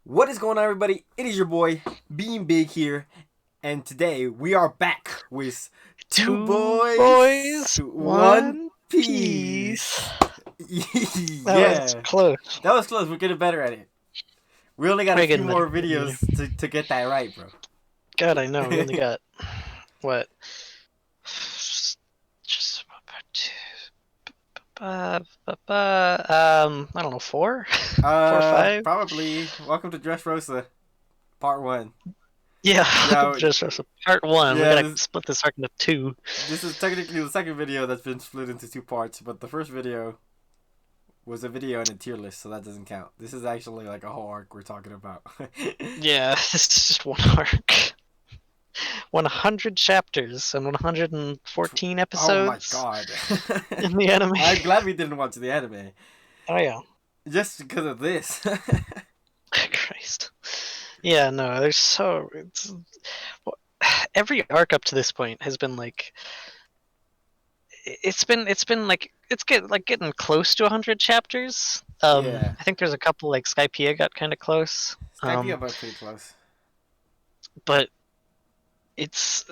What is going on, everybody? It is your boy, Being Big here, and today we are back with Two Two Boys, boys, One one piece. Piece. That was Yeah, close. that was close. We're getting better at it. We only got a Way few getting better. more videos to get that right, bro. God, I know. We only got what? Just I don't know, four, four, five. Probably. Welcome to Dressrosa, Part 1. Yeah, Yeah, just part one. We yeah, gotta this, split this arc into two. this is technically the second video that's been split into two parts, but the first video was a video and a tier list, so that doesn't count. This is actually like a whole arc we're talking about. Yeah, this is just one arc. 100 chapters and 114 Oh my episodes god. in the anime. I'm glad we didn't watch the anime. Oh yeah. Just because of this. Christ. Yeah, no, there's every arc up to this point has been like it's been like getting close to 100 chapters. Yeah. I think there's a couple like Skypiea got kind of close. Skype up are pretty close. But it's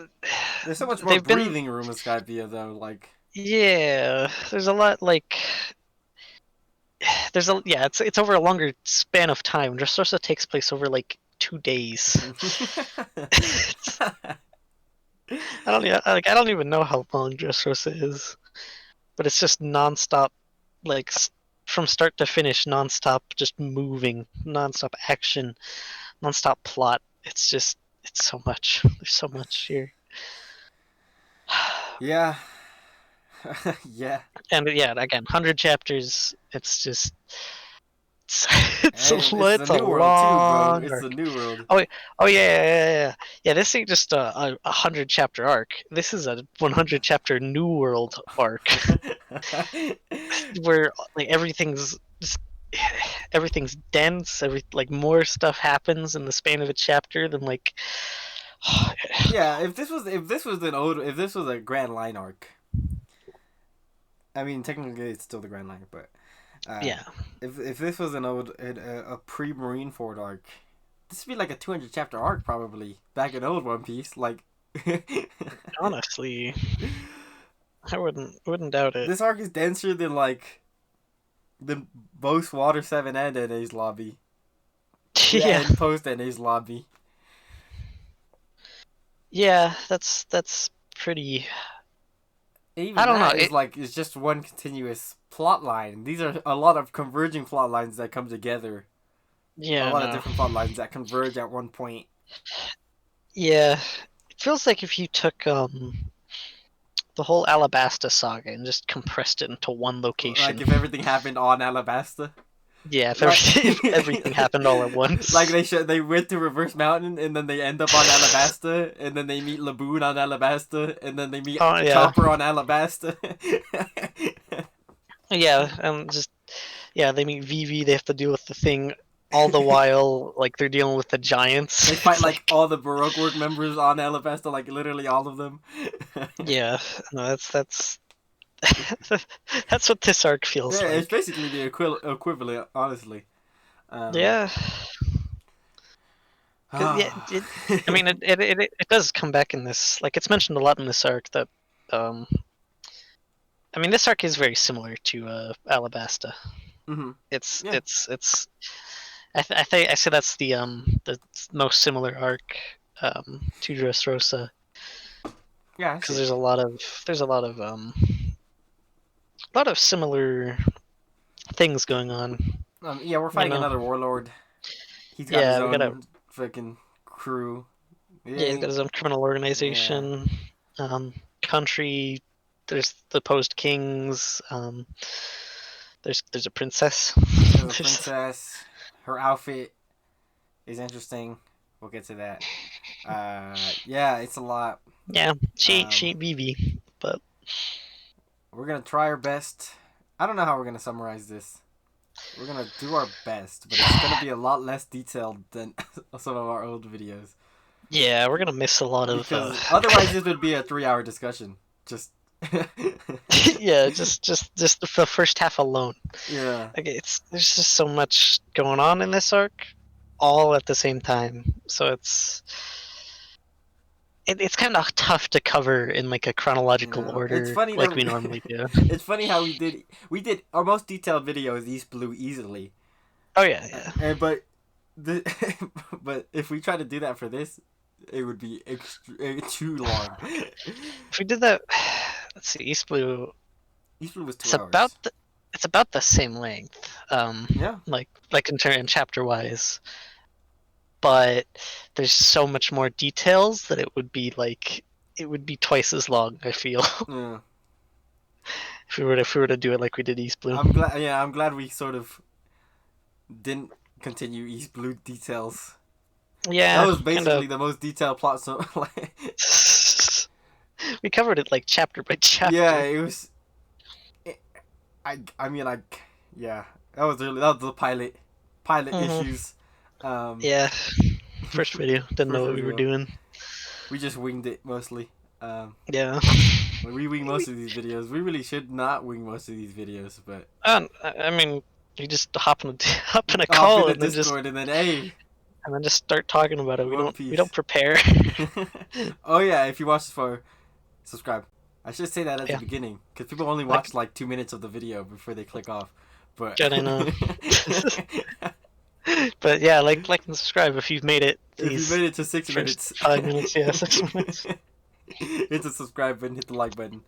There's so much more they've been breathing room in Skype though, like yeah, there's a lot like it's over a longer span of time. Dressrosa takes place over like 2 days. I don't even know how long Dressrosa is, but it's just nonstop, like from start to finish, nonstop, just moving, nonstop action, nonstop plot. It's so much. There's so much here. Yeah. Yeah. And yeah, again, 100 chapters. It's just And it's the it's a new world too, bro. long It's the arc. new world. Oh yeah. This ain't just a 100 chapter arc. This is a 100 chapter New World arc where like everything's dense. Like more stuff happens in the span of a chapter than like. Yeah, if this was a Grand Line arc. I mean, technically it's still the Grand Line, but Yeah. if this was a pre Marineford arc, this would be like a 200 chapter arc probably back in old One Piece. Like, Honestly, I wouldn't doubt it. this arc is denser than like the both Water 7 and NA's lobby. Yeah. And post NA's lobby. Yeah, that's pretty. Even I don't know. that is like it's just one continuous plot line. These are a lot of converging plot lines that come together. A Yeah, lot of no. different plot lines that converge at one point. Yeah, it feels like if you took the whole Alabasta saga and just compressed it into one Like location. if everything happened on Alabasta. Yeah, if Like, everything happened all at once. like they went to Reverse Mountain and then they end up on Alabasta and then they meet Laboon on Alabasta and then they meet Oh yeah, Chopper on Alabasta. yeah, and just yeah, they meet Vivi. They have to deal with the thing all the while, like they're dealing with the giants. They fight It's like all the Baroque work members on Alabasta, like literally all of them. yeah, no, that's that's what this arc feels Yeah, it's like. basically the equivalent, honestly. Um, Yeah, 'cause, yeah. I mean, it does come back in this. Like it's mentioned a lot in this arc that um, I mean, this arc is very similar to Alabasta. hmm It's Yeah, it's I think I say that's the most similar arc to Dressrosa yeah, I because see. there's a lot of similar things going on. Yeah, we're You fighting know, another warlord. He's got his yeah, we gotta own freaking crew. yeah, he's Yeah, got his own criminal yeah. organization, country. There's the post kings. There's a princess. There's a there's princess. Her outfit is interesting. We'll get to that. Yeah, it's a lot. yeah, she Um, ain't Vivi, but we're gonna try our best. I don't know how we're gonna summarize this. We're gonna do our best, but it's gonna be a lot less detailed than some of our old videos. yeah, we're gonna miss a lot of Because otherwise, this would be a 3 hour discussion. Just. yeah, just the first half alone. Yeah. Like there's just so much going on in this arc. all at the same time. So it's kind of tough to cover in like a chronological No, it's order funny that like we normally do. it's funny how we did our most detailed video is East Blue easily, Oh yeah, yeah. but the but if we try to do that for this, it would be too long. If we did that, let's see, East Blue. East Blue was It's 2 hours. it's about the same length, Yeah. like in chapter wise, but there's so much more details that it would be twice as long. I feel Yeah. if we were to do it like we did East Blue. I'm glad. Yeah, I'm glad we sort of didn't continue East Blue details. That Yeah, was kind of. basically the most detailed plot. So, like, We covered it like chapter by yeah, chapter. it was. I mean, yeah, that was the pilot Hmm. issues. Um, Yeah, first video. Didn't know first what we were video, doing. we just winged it mostly. Yeah. We wing most of these videos. We really should not wing most of these videos, but I mean, you just hop in a hop in a hop in call the Discord and then hey, and then just start talking about it. One We don't Piece. prepare. Oh yeah, if you watch this far, subscribe. I should say that at the Yeah, beginning because people only like watch like 2 minutes of the video before they click off. But I know. But yeah, like and subscribe if you've made it if you these made it to six first minutes, 5 minutes. Yeah, 6 minutes. hit the subscribe button, hit the like button.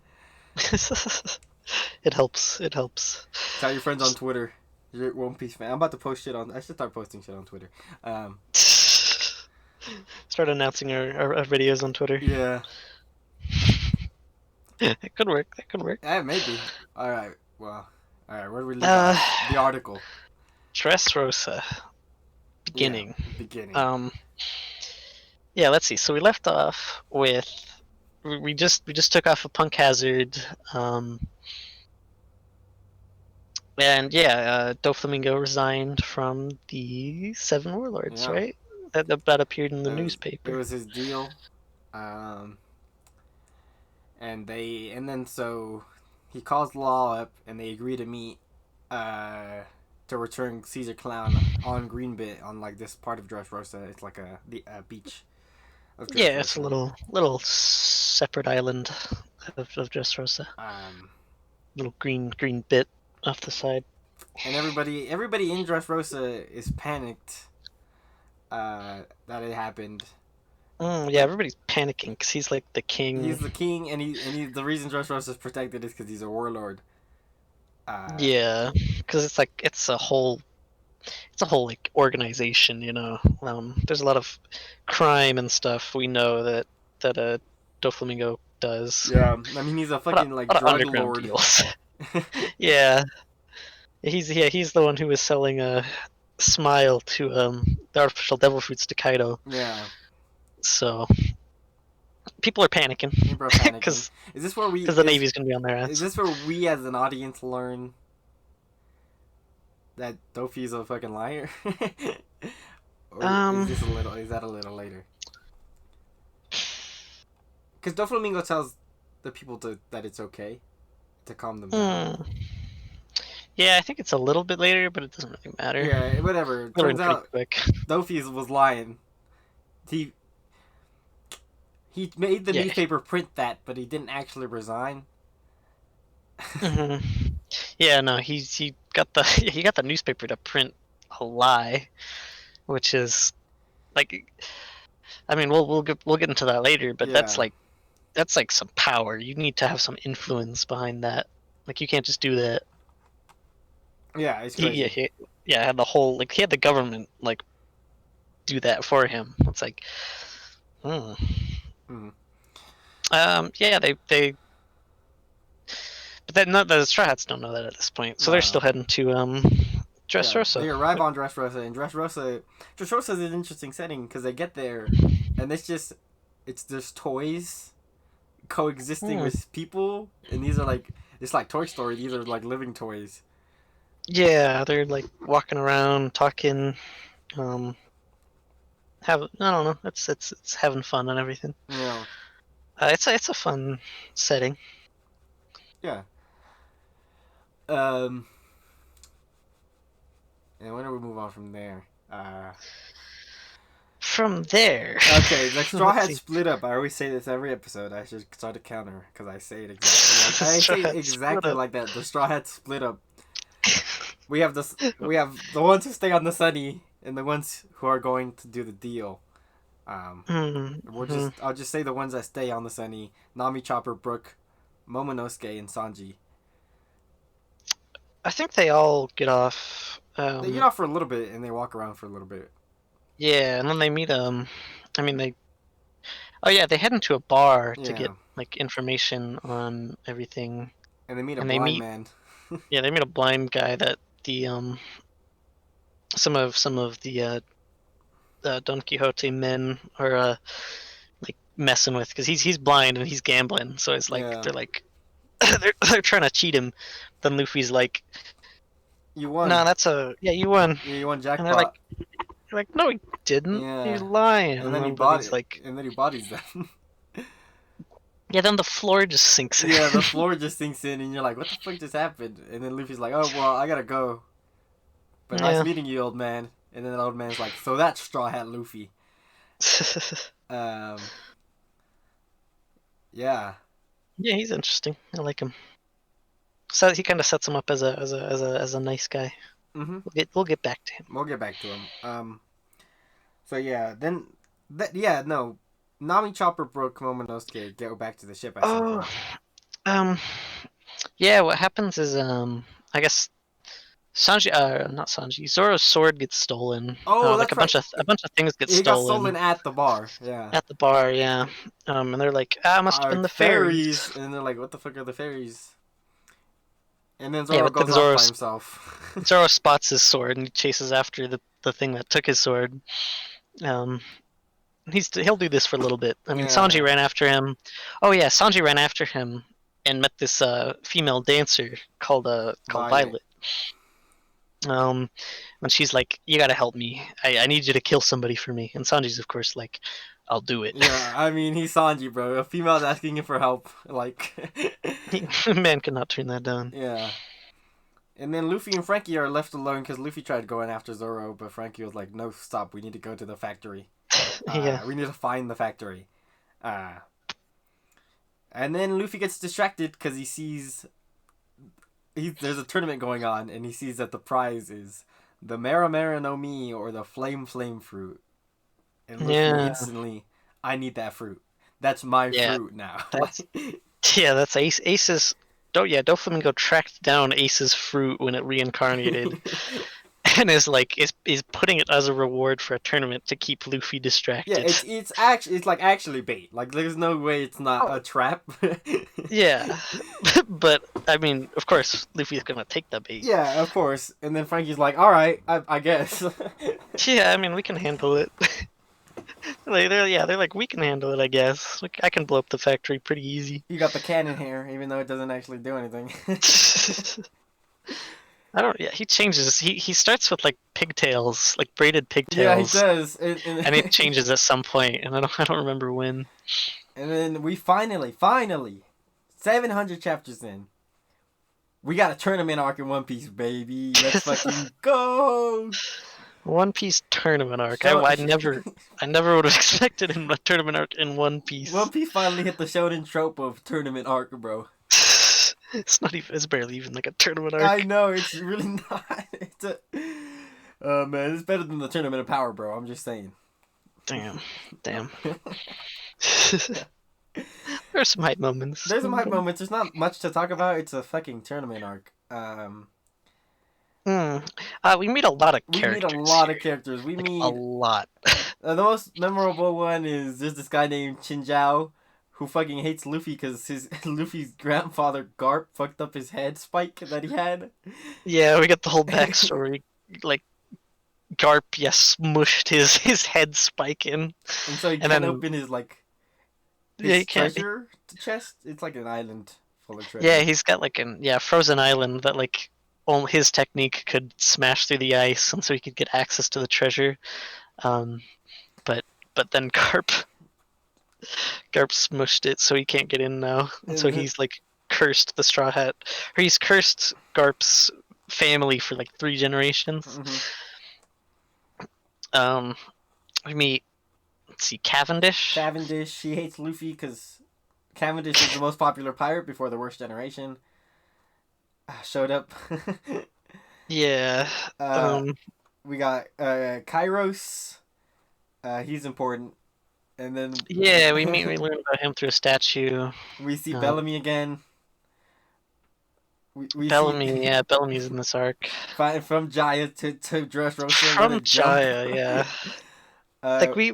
It helps. It helps. Tell your friends on Twitter. You're a One Piece fan. I'm about to post shit on. I should start posting shit on Twitter. Start announcing our videos on Twitter. Yeah. It could work. That could work. Maybe. All right. Well. All right. Where do we leave Uh, off? The article. Dressrosa Yeah. beginning. Beginning. Um, yeah. Let's see. So we left off with we just took off a Punk Hazard. And yeah, Doflamingo resigned from the Seven Warlords, Yeah. right? That appeared in the It newspaper. was his deal. Um. And then so he calls Law up and they agree to meet. To return Caesar Clown on Greenbit on like this part of Dressrosa. It's like the beach of Yeah, it's a Dressrosa. little separate island of Dressrosa. Um, Little green bit off the side. and everybody in Dressrosa is panicked that it happened. Yeah, But everybody's panicking because he's like the he's king. the king, and he the reason Dressrosa is protected is because he's a warlord. Uh, Yeah, because it's a whole like organization, you know. There's a lot of crime and stuff we know that Doflamingo does. yeah, I mean he's a fucking like A lot of drug underground lord. deals. Yeah, he's the one who was selling a smile to the artificial devil fruits to Kaido. Yeah, So people are panicking people are panicking. because Is this where we the Navy's gonna be on their is ass. this where we as an audience learn that Dofi's a fucking liar? Or is Um, this a little? Is that a little later? Because Doflamingo tells the people that it's okay to calm them down. hmm. Yeah, I think it's a little bit later, but it doesn't really matter. Yeah, whatever. We learn Turns pretty out quick. Dofi was lying. He he made the Yeah. newspaper print that, but he didn't actually resign. Hmm. Yeah, no, he got the he got the newspaper to print a lie, which is like, I mean, we'll get into that later, but Yeah, that's like some power. You need to have some influence behind that. Like you can't just do that. yeah, it's He, yeah, crazy. yeah, had the whole like he had the government like do that for him. It's like, hmm. Mm. Yeah, but then not the Straw Hats don't know that at this point, so they're No, still no. heading to Yeah, Dressrosa. they arrive on Dressrosa, and Dressrosa is an interesting setting because they get there, and it's just toys coexisting Hmm. with people, and these are like it's like Toy Story. These are like living toys. Yeah, they're like walking around, talking, have I don't know, it's having fun and everything. You know, It's a fun setting. yeah. Um, and when do we move on from there? from there. Okay, the Straw Let's Hats see. split up. I always say this every episode. I should start a counter because I say it exactly like I Straw say it Hats split exactly up. like that. The Straw Hats split up. We have this. We have the ones who stay on the Sunny and the ones who are going to do the deal. Um, Mm-hmm. I'll just say the ones that stay on the Sunny: Nami, Chopper, Brook, Momonosuke, and Sanji. I think they all get off. They get off for a little bit and they walk around for a little bit. Yeah, and then they meet I mean, they. Oh yeah, they head into a bar to Yeah, get like information on everything, and they meet a and they blind meet. man. Yeah, they meet a blind guy that the some of the Don Quixote men are like messing with because he's blind and he's gambling, so it's like Yeah, they're like they're trying to cheat him. Then Luffy's like, you "No, won. that's a yeah, you won," Yeah, you won and they're like, jackpot. "No, he didn't. He's Yeah, lying." and And then he then but bought he's it, like, and then he bodies them. "Yeah." Then the floor just sinks Yeah, in. the floor just sinks in, and you're like, "What the fuck just happened?" And then Luffy's like, "Oh well, I gotta go, but nice Yeah. meeting you, old man." And then the old man's like, "So that's Straw Hat Luffy." Um, yeah. Yeah, he's interesting. I like him. So he kind of sets him up as a nice guy. Mhm. We'll get back to him. We'll get back to him. So yeah, then yeah, no, Nami, Chopper, Brook, Momonosuke go back to the ship at some Oh, point. um, yeah. What happens is I guess Sanji, not Sanji, Zoro's sword gets stolen. Oh, Like that's right. a bunch of things get He got stolen stolen at the bar. Yeah. at the bar. Yeah. And they're like, it must have been the Fairies, fairies. and they're like, "What the fuck are the fairies?" And then Yeah, Zoro but then goes off Zoro by himself. Zoro spots his sword and he chases after the thing that took his sword. Um, he'll do this for a little bit. I mean, Sanji Yeah, ran after him. Oh yeah, Sanji ran after him and met this female dancer called Violet. Violet. Um, and she's like, "You gotta help me. I need you to kill somebody for me." And Sanji's of course like, "I'll do it." Yeah, I mean, he's Sanji, bro. A female's asking him for help. Like, Man cannot turn that down. yeah. And then Luffy and Frankie are left alone because Luffy tried going after Zoro, but Frankie was like, "No, stop. We need to go to the factory. Yeah, We need to find the factory." Uh, and then Luffy gets distracted because he sees there's a tournament going on, and he sees that the prize is the Mera Mera no Mi, or the Flame Flame fruit. And Luffy yeah, instantly, I need that fruit. That's my yeah. fruit now. That's yeah, that's Ace. Ace's. Doflamingo tracked down Ace's fruit when it reincarnated, and is putting it as a reward for a tournament to keep Luffy Yeah, distracted. it's like actually bait. Like there's no way it's not Oh a trap. yeah, but I mean, of course, Luffy's gonna take the bait. Yeah, of course. And then Frankie's like, "All right, I guess." Yeah, I mean, we can handle it. They're like, we can handle it, I guess. Like, I can blow up the factory pretty easy. You got the cannon here, even though it doesn't actually do anything. I don't. Yeah, he changes. He starts with like pigtails, like braided Yeah, he pigtails, does. and it changes at some point, and I don't remember when. And then we finally, 700 chapters in, we got a tournament arc in One Piece, baby. Let's fucking go! One Piece tournament arc. Show, I never would have expected a tournament arc in One One Piece. Piece finally hit the shonen trope of tournament arc, bro. It's not even. It's barely even like a tournament I arc. know, it's really not. It's a. Oh man, it's better than the tournament of power, bro. I'm just saying. Damn, damn. There's some hype moments. There's some hype moments. There's not much to talk about. It's a fucking tournament arc. We meet a lot of We meet a characters lot here. of characters. We Like a meet lot. the most memorable one is there's this guy named Chinjao who fucking hates Luffy because his Luffy's grandfather Garp fucked up his head spike that he had. Yeah, we get the whole backstory. Like Garp, yes, smushed his head spike in, And so he and can't then open his yeah, his he can't. treasure chest. It's like an island full of Yeah, treasure. he's got like frozen island that like only his technique could smash through the ice, and so he could get access to the treasure. Um, but then Garp smushed it, so he can't get in now, and so And he's like cursed the Straw Hat, or he's cursed Garp's family for like 3 generations. mhm. Um, we meet let's see, Cavendish. Cavendish. She hates Luffy because Cavendish was the most popular pirate before the worst generation showed up. Yeah. uh, we got Kairos. He's important. And then Yeah, we learn about him through a statue. we see Um, Bellamy again. We see Bellamy, yeah, Bellamy's in this arc. from Jaya to Dressrosa. What a From jump! Jaya, yeah. uh, Like we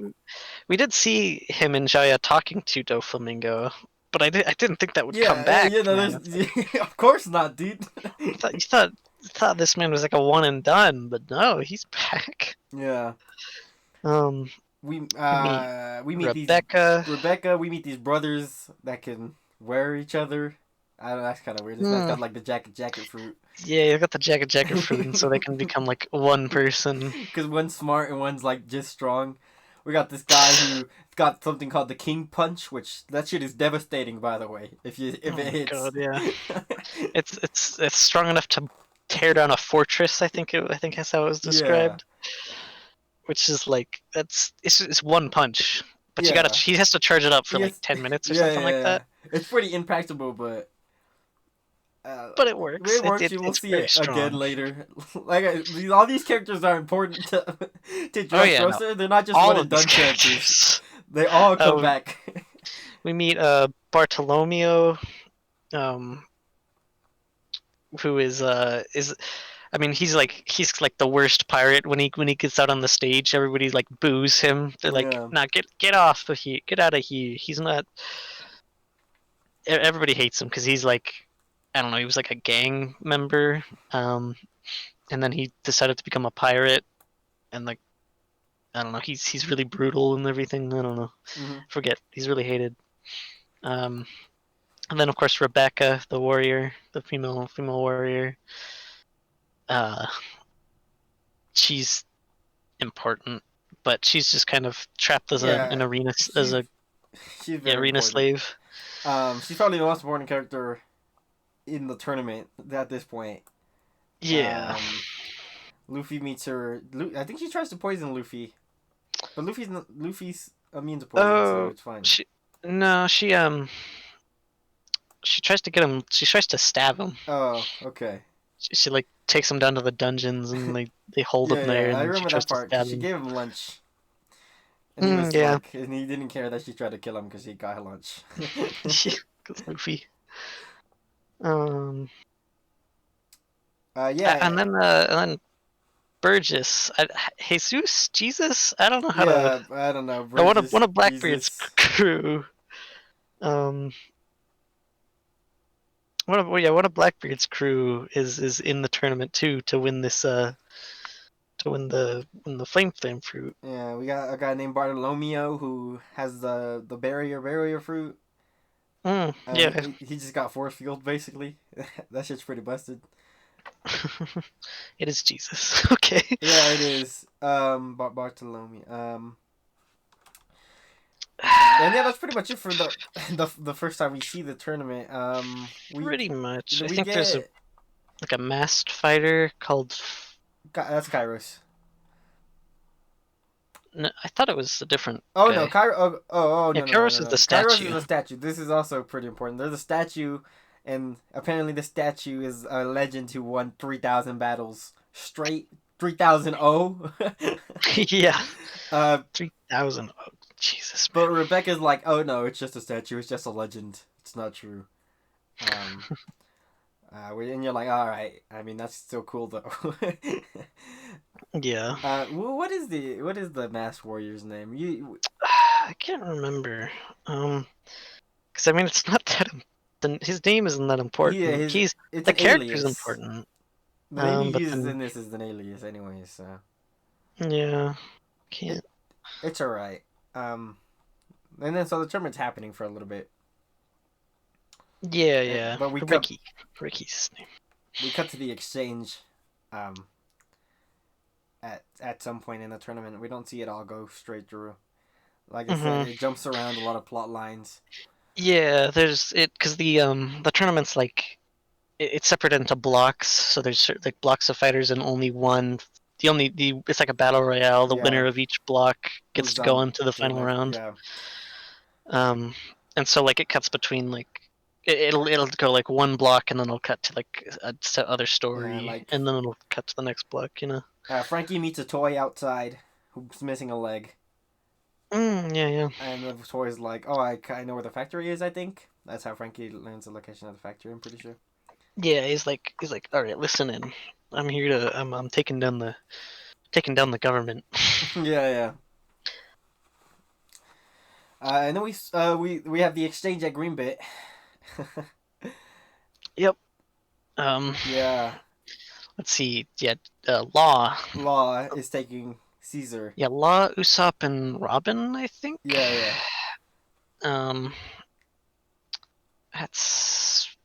did see him and Jaya talking to Doflamingo, but I didn't think that would come yeah, back, you know, man. there's It's like, of course not, dude. you thought this man was like a one and done, but no, he's back. Yeah, Um, meet we meet these Rebecca. Rebecca. We meet these brothers that can wear each other. I don't know, that's kind of weird. This man's Hmm. got like the jacket fruit. Yeah, you got the jacket fruit, and so they can become like one person. Because one's smart and one's like just strong. We got this guy who got something called the King Punch, which that shit is devastating, by the way. If Oh it my hits. god, yeah. It's strong enough to tear down a fortress. I think that's how it was Yeah, described. Which is like it's one punch, but yeah. he has to charge it up for like Yes, 10 minutes or yeah, something yeah, like yeah. that. It's pretty impactable, but But it works. it works. You will It's see very it again strong. later. Like all these characters are important to Oh yeah, no, Dressrosa. They're not just one all and of these done characters. characters. They all come Uh, back. we meet Bartolomeo, um, who is I mean he's like the worst pirate when he gets out on the stage. Everybody like boos him. They're like, Yeah. "Nah, get off of here, get out of here." He's not. Everybody hates him because he's like, I don't know. He was like a gang member, um, and then he decided to become a pirate, and like I don't know. He's really brutal and everything. I don't know. Hmm. Forget. He's really hated. Um, and then of course Rebecca, the warrior, the female warrior. Uh, she's important, but she's just kind of trapped as an Yeah. arena as She's a she's very arena important. slave. She's probably the most important character in the tournament at this point. Yeah. Um, Luffy meets her. I think she tries to poison Luffy, but Luffy's immune to poison, so Oh, it's fine. she no, she tries to get him. She tries to stab him. Oh, okay. She like takes him down to the dungeons and they hold him Yeah, there, yeah. and I then she remember tries that to part because stab she him. gave him lunch, and he was Yeah, like, and he didn't care that she tried to kill him because he got lunch. because Luffy. Um, Yeah, and then Burgess, Jesus. I don't know how to. yeah. I don't know. No, Bridges, one of Blackbeard's Jesus. crew. Um, one of Blackbeard's crew is in the tournament too to win this to win the flame fruit. Yeah, we got a guy named Bartolomeo who has the barrier fruit. Yeah. He just got force field basically. That shit's pretty busted. It is Jesus. Okay. Yeah, it is. Bartolomeo. And yeah, that's pretty much it for the first time we see the tournament. Pretty much. I We think there's get like a masked fighter called. that's Kairos. No, I thought it was a different Oh no, guy. Kairos. Oh Yeah, no, Kairos is the Kairos is statue. a statue. This is also pretty important. There's a statue, and apparently the statue is a legend who won 3,000 battles straight. 3,000 O. Yeah, uh, 3,000. Oh, Jesus, but man. Rebecca's like, oh no, it's just a statue. It's just a legend. It's not true. Um, and you're like, all right. I mean, that's still cool though. Yeah. What is the masked warrior's name? I can't remember. Because I mean, it's not that. His name isn't that Yeah, important. his He's it's the an character's alias. important. The name he But uses then in this is an alias, anyway. So yeah, it can't. it's all right. Um, and then so the tournament's happening for a little bit, Yeah, yeah. but Ricky's his name. we cut to the exchange, um, at some point in the tournament. We don't see it all go straight through. Like I said, Mm-hmm. it jumps around a lot of plot lines. Yeah, there's it because the tournament's like it's separated into blocks. So there's like blocks of fighters and only one it's like a battle royale. The Yeah, winner of each block gets moves to go on into the to the final next. round. Yeah, Um, and so like it cuts between like it'll go like one block and then it'll cut to like a other yeah. story Like and then it'll cut to the next block. Frankie meets a toy outside who's missing a leg, Yeah, yeah. and the toy's like, "Oh, I know where the factory is. I think that's how Frankie learns the location of the factory. I'm pretty sure." Yeah, he's like, all right, listen in. I'm here to I'm taking down the government. Yeah, yeah. And then we have the exchange at Greenbit. Yep. Um, Yeah, let's see. Yeah, Law. Law is taking Caesar. Yeah, Law, Usopp, and Robin, I think. Yeah, yeah. Um, that's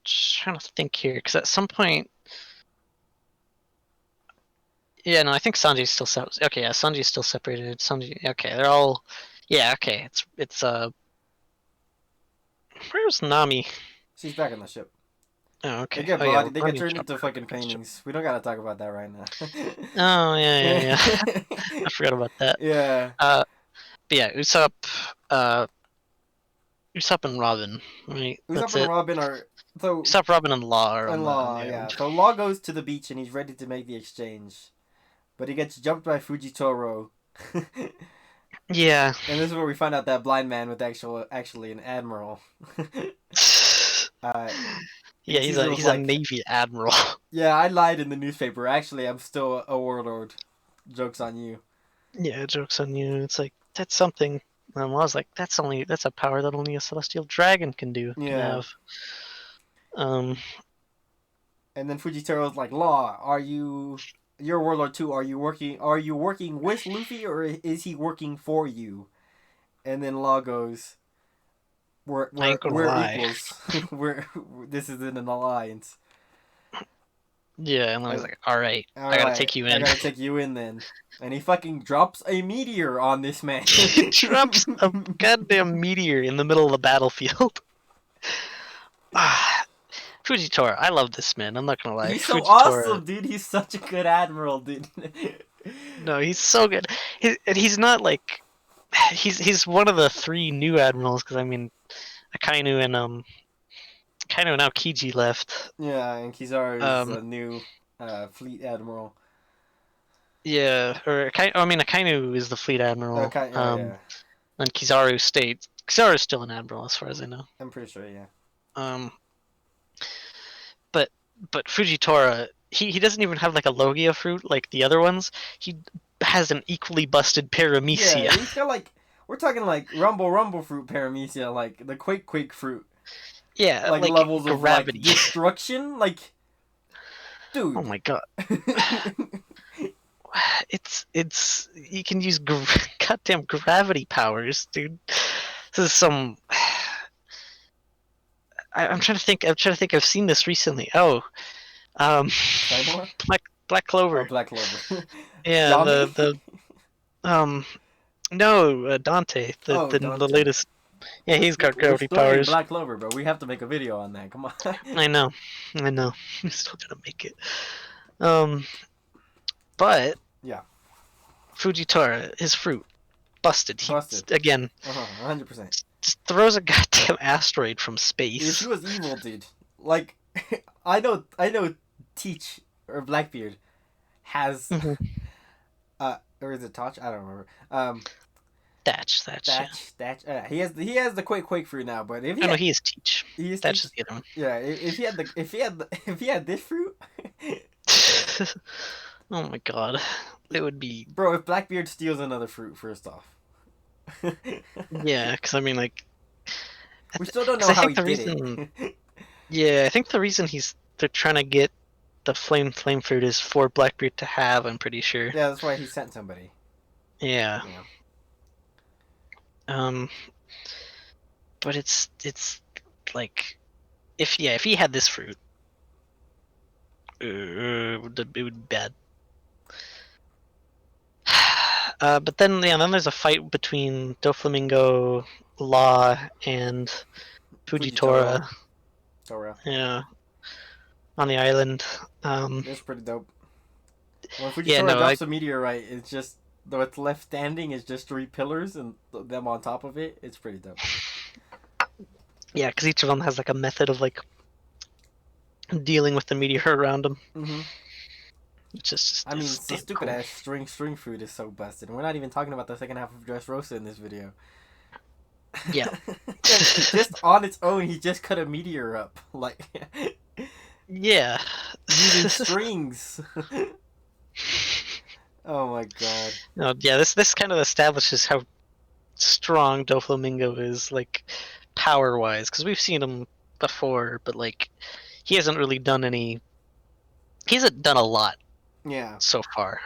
just trying to think here because at some point, yeah, no, I think Sanji's still okay. Yeah, Sanji's still separated. Sanji, okay, they're all, yeah, okay. It's where's Nami? She's back on the ship. Oh, They okay. get Oh yeah, body. They get Nami turned jumped into her fucking back on the ship. paintings. We don't gotta talk about that right now. Oh yeah. I forgot about that. Yeah. But yeah, uh, Usopp and Robin, right? Usopp That's and it. Robin are so Usopp, Robin, and Law are on and the Law. Yeah. island. So Law goes to the beach and he's ready to make the exchange, but he gets jumped by Fujitoro. Yeah. And this is where we find out that blind man was actually an admiral. uh, Yeah, and he's Caesar a was he's a like, Navy admiral. "Yeah, I lied in the newspaper. Actually, I'm still a warlord. Joke's on you." Yeah, joke's on you. It's like that's something. And Law's like that's a power that only a celestial dragon can Yeah. have. Um, And then Fujitaro's like, "Law, you're a warlord too? Are you working with Luffy or is he working for you?" And then Law goes, I ain't gonna we're lie. equals. we're this isn't an alliance." Yeah, and then he's And, like, all right, all I gotta right, take you I in. gotta take you in then. And he fucking drops a meteor on this man. He drops a goddamn meteor in the middle of the battlefield. Ah, Fujitora, I love this man. I'm not gonna lie, He's so Fujitora. awesome, dude. He's such a good admiral, dude. No, he's so good. He's not like he's one of the three new admirals because I mean, Akainu and Akainu and Aokiji left. Yeah, and Kizaru is Um, a new fleet admiral. yeah, or I mean, Akainu is the fleet admiral. Okay, oh yeah, And Kizaru stayed. Kizaru is still an admiral as far as I know. I'm pretty sure. Yeah. Um, but but Fujitora, he doesn't even have like a Logia fruit like the other ones. He has an equally busted Yeah, Paramecia. he's got like we're talking like rumble fruit paramecia, like the quake fruit, Yeah, like like levels of like gravity. destruction, like Oh dude. my god. It's you can use goddamn gravity powers, dude. This is some. I'm trying to think. I'm trying to think. I've seen this recently. Oh, um, Claymore? Black Oh, Clover. Black Clover. Yeah, Yami? um no, Dante, Oh, the Dante. latest. Yeah, he's got We're gravity spoiling powers. Black Clover, but we have to make a video on that. Come on. I know, I know. I'm still gonna make it. Um, but Yeah, Fujitora, his fruit, busted. He busted. again 100%. just throws a goddamn asteroid from If he space. was evil, dude, like I know, Teach or Blackbeard has Mhm. or is it Touch? I don't remember. Thatch, yeah. Thatch. He has the quake fruit now. But if Oh no, he is Teach. he is Thatch Teach, is the other yeah. If he had this fruit, one. Oh my god, it would be. bro. If Blackbeard steals another fruit, first off, Yeah, because I mean, like, we still don't because know I how think he the did reason. it. Yeah, I think the reason they're trying to get the flame fruit is for Blackbeard to have. I'm pretty sure. Yeah, that's why he sent somebody. Yeah. Yeah. Um. But it's like if he had this fruit, it would be bad. But then then there's a fight between Doflamingo, Law, and Fujitaro. Fujitora. Tora. Yeah. on the island. It's pretty dope. When Yeah, Fujitora no, drops a meteorite, it's just what's left standing is just three pillars and them on top of it. It's pretty dope. yeah, because each of them has like a method of like dealing with the meteor around them, Mm-hmm. which is just I mean, it's the damn stupid cool. ass string food is so busted, and we're not even talking about the second half of Dressrosa in this video. Yeah. Because just on its own, he just cut a meteor up, like Yeah. using strings. Oh my god. No, yeah, this kind of establishes how strong Doflamingo is, like power wise, because we've seen him before, but like he hasn't really done any. He hasn't done a lot Yeah, so far.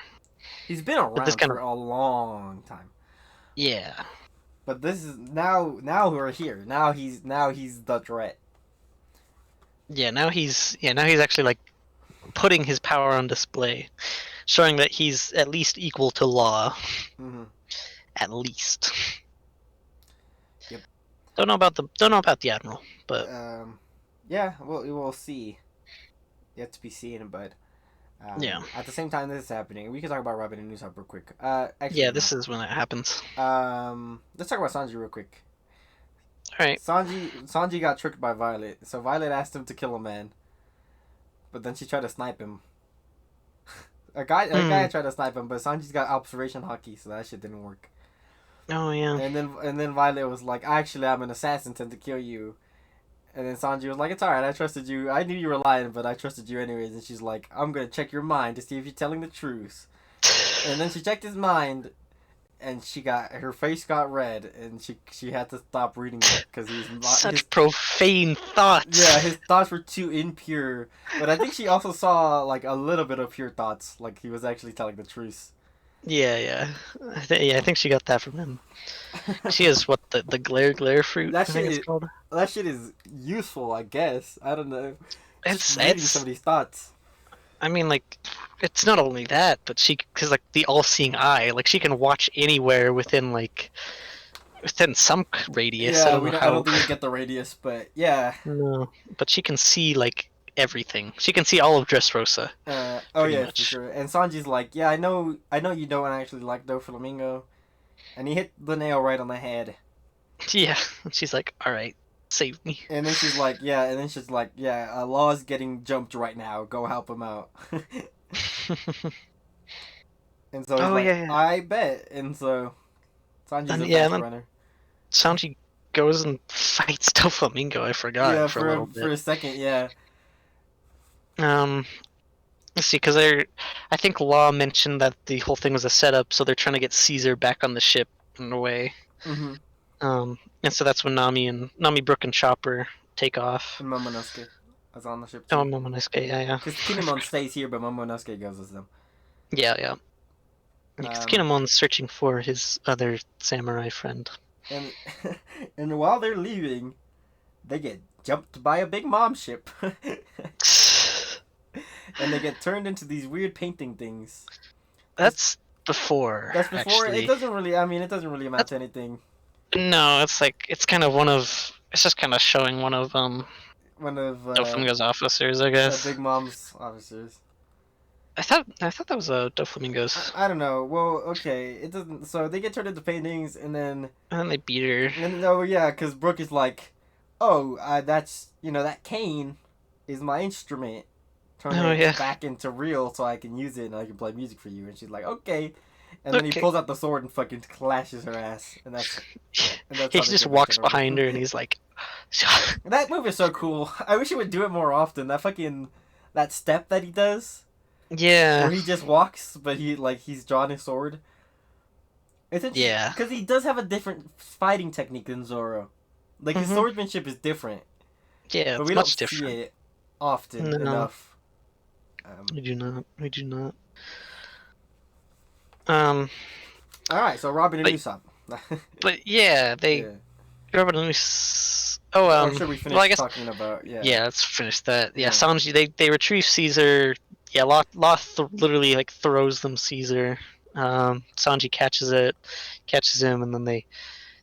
he's been But this around kind for of a long time. yeah, But this is now we're here. Now he's the threat. now he's actually like putting his power on display, showing that he's at least equal to Law, Mm-hmm. at least. Yep. Don't know about the Admiral, but Um, yeah, we'll see. Yet to be seen, but yeah, at the same time this is happening, we can talk about Robin and Usopp real quick. yeah, Actually, no. this is when it happens. Let's talk about Sanji real quick. All right. Sanji got tricked by Violet. So Violet asked him to kill a man, but then she tried to snipe him. A guy Hmm. tried to snipe him, but Sanji's got observation hockey, so that shit didn't work. Oh yeah. And then Violet was like, "Actually, I'm an assassin, sent to kill you." And then Sanji was like, "It's alright, I trusted you. I knew you were lying, but I trusted you anyways." And she's like, "I'm gonna check your mind to see if you're telling the truth." And then she checked his mind, and her face got red, and she had to stop reading it because Such profane thoughts. his thoughts were too impure. But I think she also saw like a little bit of pure thoughts, like he was actually telling the truth. Yeah, yeah. I think she got that from him. She has what the glare fruit, that I think shit it's is, called. that shit is useful, I guess. I don't know. Just reading It's somebody's thoughts. I mean like it's not only that, but she cuz like the all-seeing eye, like she can watch anywhere within some radius. I Yeah, don't we know don't. I don't how. think we get the radius, but yeah. No, but she can see like everything. She can see all of Dressrosa Oh pretty yeah, for much. sure. And Sanji's like, yeah, I know you don't actually like Doflamingo, and he hit the nail right on the head. Yeah, she's like, "All right, save me." And then she's like, yeah, Law's getting jumped right now. Go help him out. And so he's Oh like, yeah, yeah. I bet. And so Sanji's And a yeah, and fast then runner. Sanji goes and fights Doflamingo. I forgot Yeah, for a little for bit. a second, yeah. Um, let's see, because I think Law mentioned that the whole thing was a setup, so they're trying to get Caesar back on the ship in a way. Mm-hmm. And so that's when Nami, Brook, and Chopper take off. And Momonosuke is on the ship Oh, too. Momonosuke, yeah, yeah, Because Kinemon stays here, but Momonosuke goes with them. yeah, yeah. Because Um, Kinemon's searching for his other samurai friend. and and while they're leaving, they get jumped by a big mom ship. And they get turned into these weird painting things. This That's before, that's before it actually. doesn't really. I mean, it doesn't really amount That's to anything. no, it's like it's kind of one of. It's just kind of showing one of One of Doflamingo's officers, I Big guess. Mom's officers. I thought that was a Doflamingo's, I don't know. Well, okay, it doesn't. So they get turned into paintings, and then they beat her. and oh yeah, because Brooke is like, oh, that's that cane is my instrument. Turn Oh it yeah. back into real so I can use it and I can play music for you. And she's like, okay. And then he Okay. pulls out the sword and fucking clashes her ass, and that's He how they just get back to walks normal. behind her and he's like, That move is so cool. I wish he would do it more often. That step that he does, yeah, where he just walks, but he's drawn his sword. It's interesting yeah. because he does have a different fighting technique than Zoro. Like his Hmm. swordsmanship is different, Yeah, but it's we don't much see different. it often No, enough. Um, we do not. We do not. Um, all right, so Robin and but Usopp. but yeah, they Yeah. Robert and Luis. Oh, Or should we well, I finish guess talking about yeah. Let's finish that. Yeah, yeah. Sanji. They retrieve Caesar. Yeah, Law literally like throws them Caesar. Sanji catches him, and then they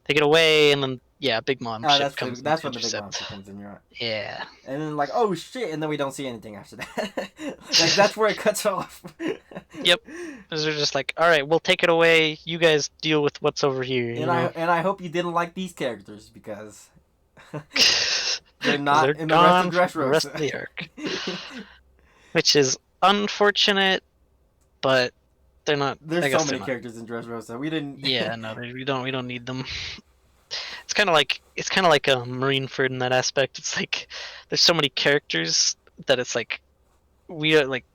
get away, and then Yeah, Big Mom Oh, ship comes in that's to when the big mom intercept. shit comes in. You're right. Yeah. And then like, oh shit, and then we don't see anything after that. Like that's where it cuts off. Yep. Because they're just like, all right, we'll take it away. You guys deal with what's over here. You know. And I hope you didn't like these characters because they're Because they're not in the rest of gone from the rest Dressrosa. of the arc, which is unfortunate, but they're not. There's I so guess they're many not. characters in Dressrosa. We didn't. Yeah, no, we don't need them. It's kind of like a Marineford in that aspect. It's like there's so many characters that it's like we are like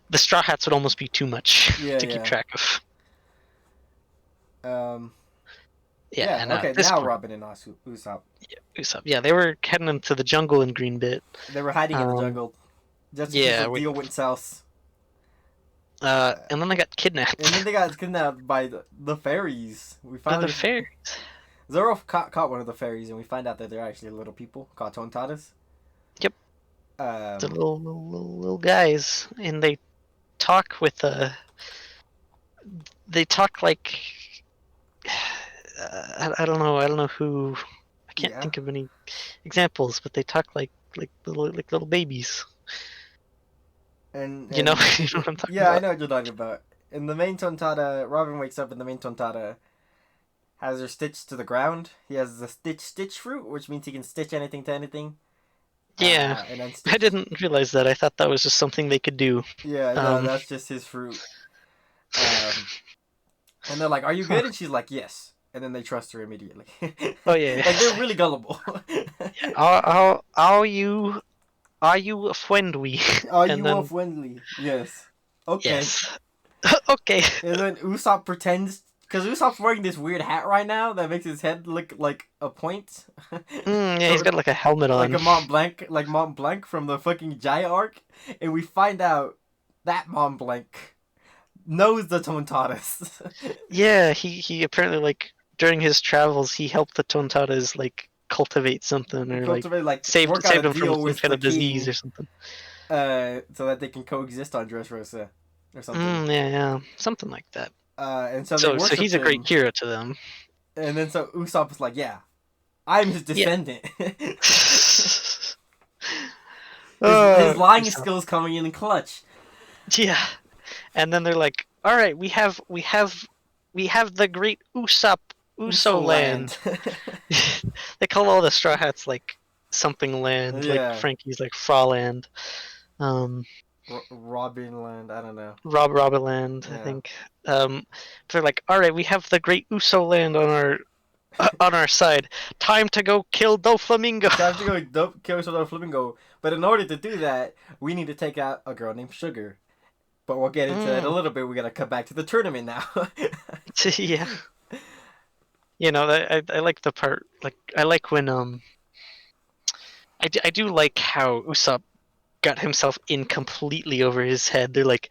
the Straw Hats would almost be too much Yeah, to keep yeah. track of. Um. Yeah, Yeah. and Okay. at this Now point, Robin and Usopp. Usopp, yeah, they were heading into the jungle in Green Bit. They were hiding in the Um, jungle just in case yeah, the deal went south. and then they got kidnapped And then they got kidnapped by the fairies. We by the finally fairies. Zoro caught one of the fairies, and we find out that they're actually little people called Tontadas. Yep, the Um, little guys, and they talk with they talk like I don't know who. I can't yeah, think of any examples, but they talk like little babies. and You know, and you know what I'm talking yeah, I about. know what you're talking about. And the main Tontada, Robin wakes up, and the main Tontada has her stitched to the ground. He has the stitch fruit, which means he can stitch anything to anything. Yeah, And then I stitch. didn't realize that. I thought that was just something they could do. Yeah, no, Um, that's just his fruit. Um, and they're like, "Are you huh. good?" And she's like, "Yes." And then they trust her immediately. Oh yeah. Like they're really gullible. Are you a friend we? Are And you a then friendly? Yes. Okay. yes. Okay. And then Usopp pretends, because Usopp's wearing this weird hat right now that makes his head look like a point. Yeah, he's got like a helmet Like on. a Mont Blanc, like Mont Blanc from the fucking Jaya arc. And we find out that Mont Blanc knows the Tontadas. Yeah, he apparently like during his travels he helped the Tontadas like cultivate something or like Cultivate, like, saved work out a saved them from deal some with kind the of disease king, or something. so that they can coexist on Dressrosa or something. Yeah, something like that. And so they So worship he's a great him. hero to them. And then so Usopp is like, yeah, I'm his Yeah. descendant. His lying Usopp. skills coming in clutch. Yeah. And then they're like, "All right, we have the great Uso Usoland. land." They call all the Straw Hats like something land, like Yeah. Frankie's like Frauland, um, Robin Land, I don't know. Robin Land, I Yeah. think. They're like, "All right, we have the great Uso land on our side. Time to go kill Doflamingo." Time to go kill Soda Flamingo. But in order to do that, we need to take out a girl named Sugar. But we'll get into that in a little bit. We gotta cut back to the tournament now. Yeah. You know, I like the part, like, I like when, I do like how Usopp got himself in completely over his head. They're like,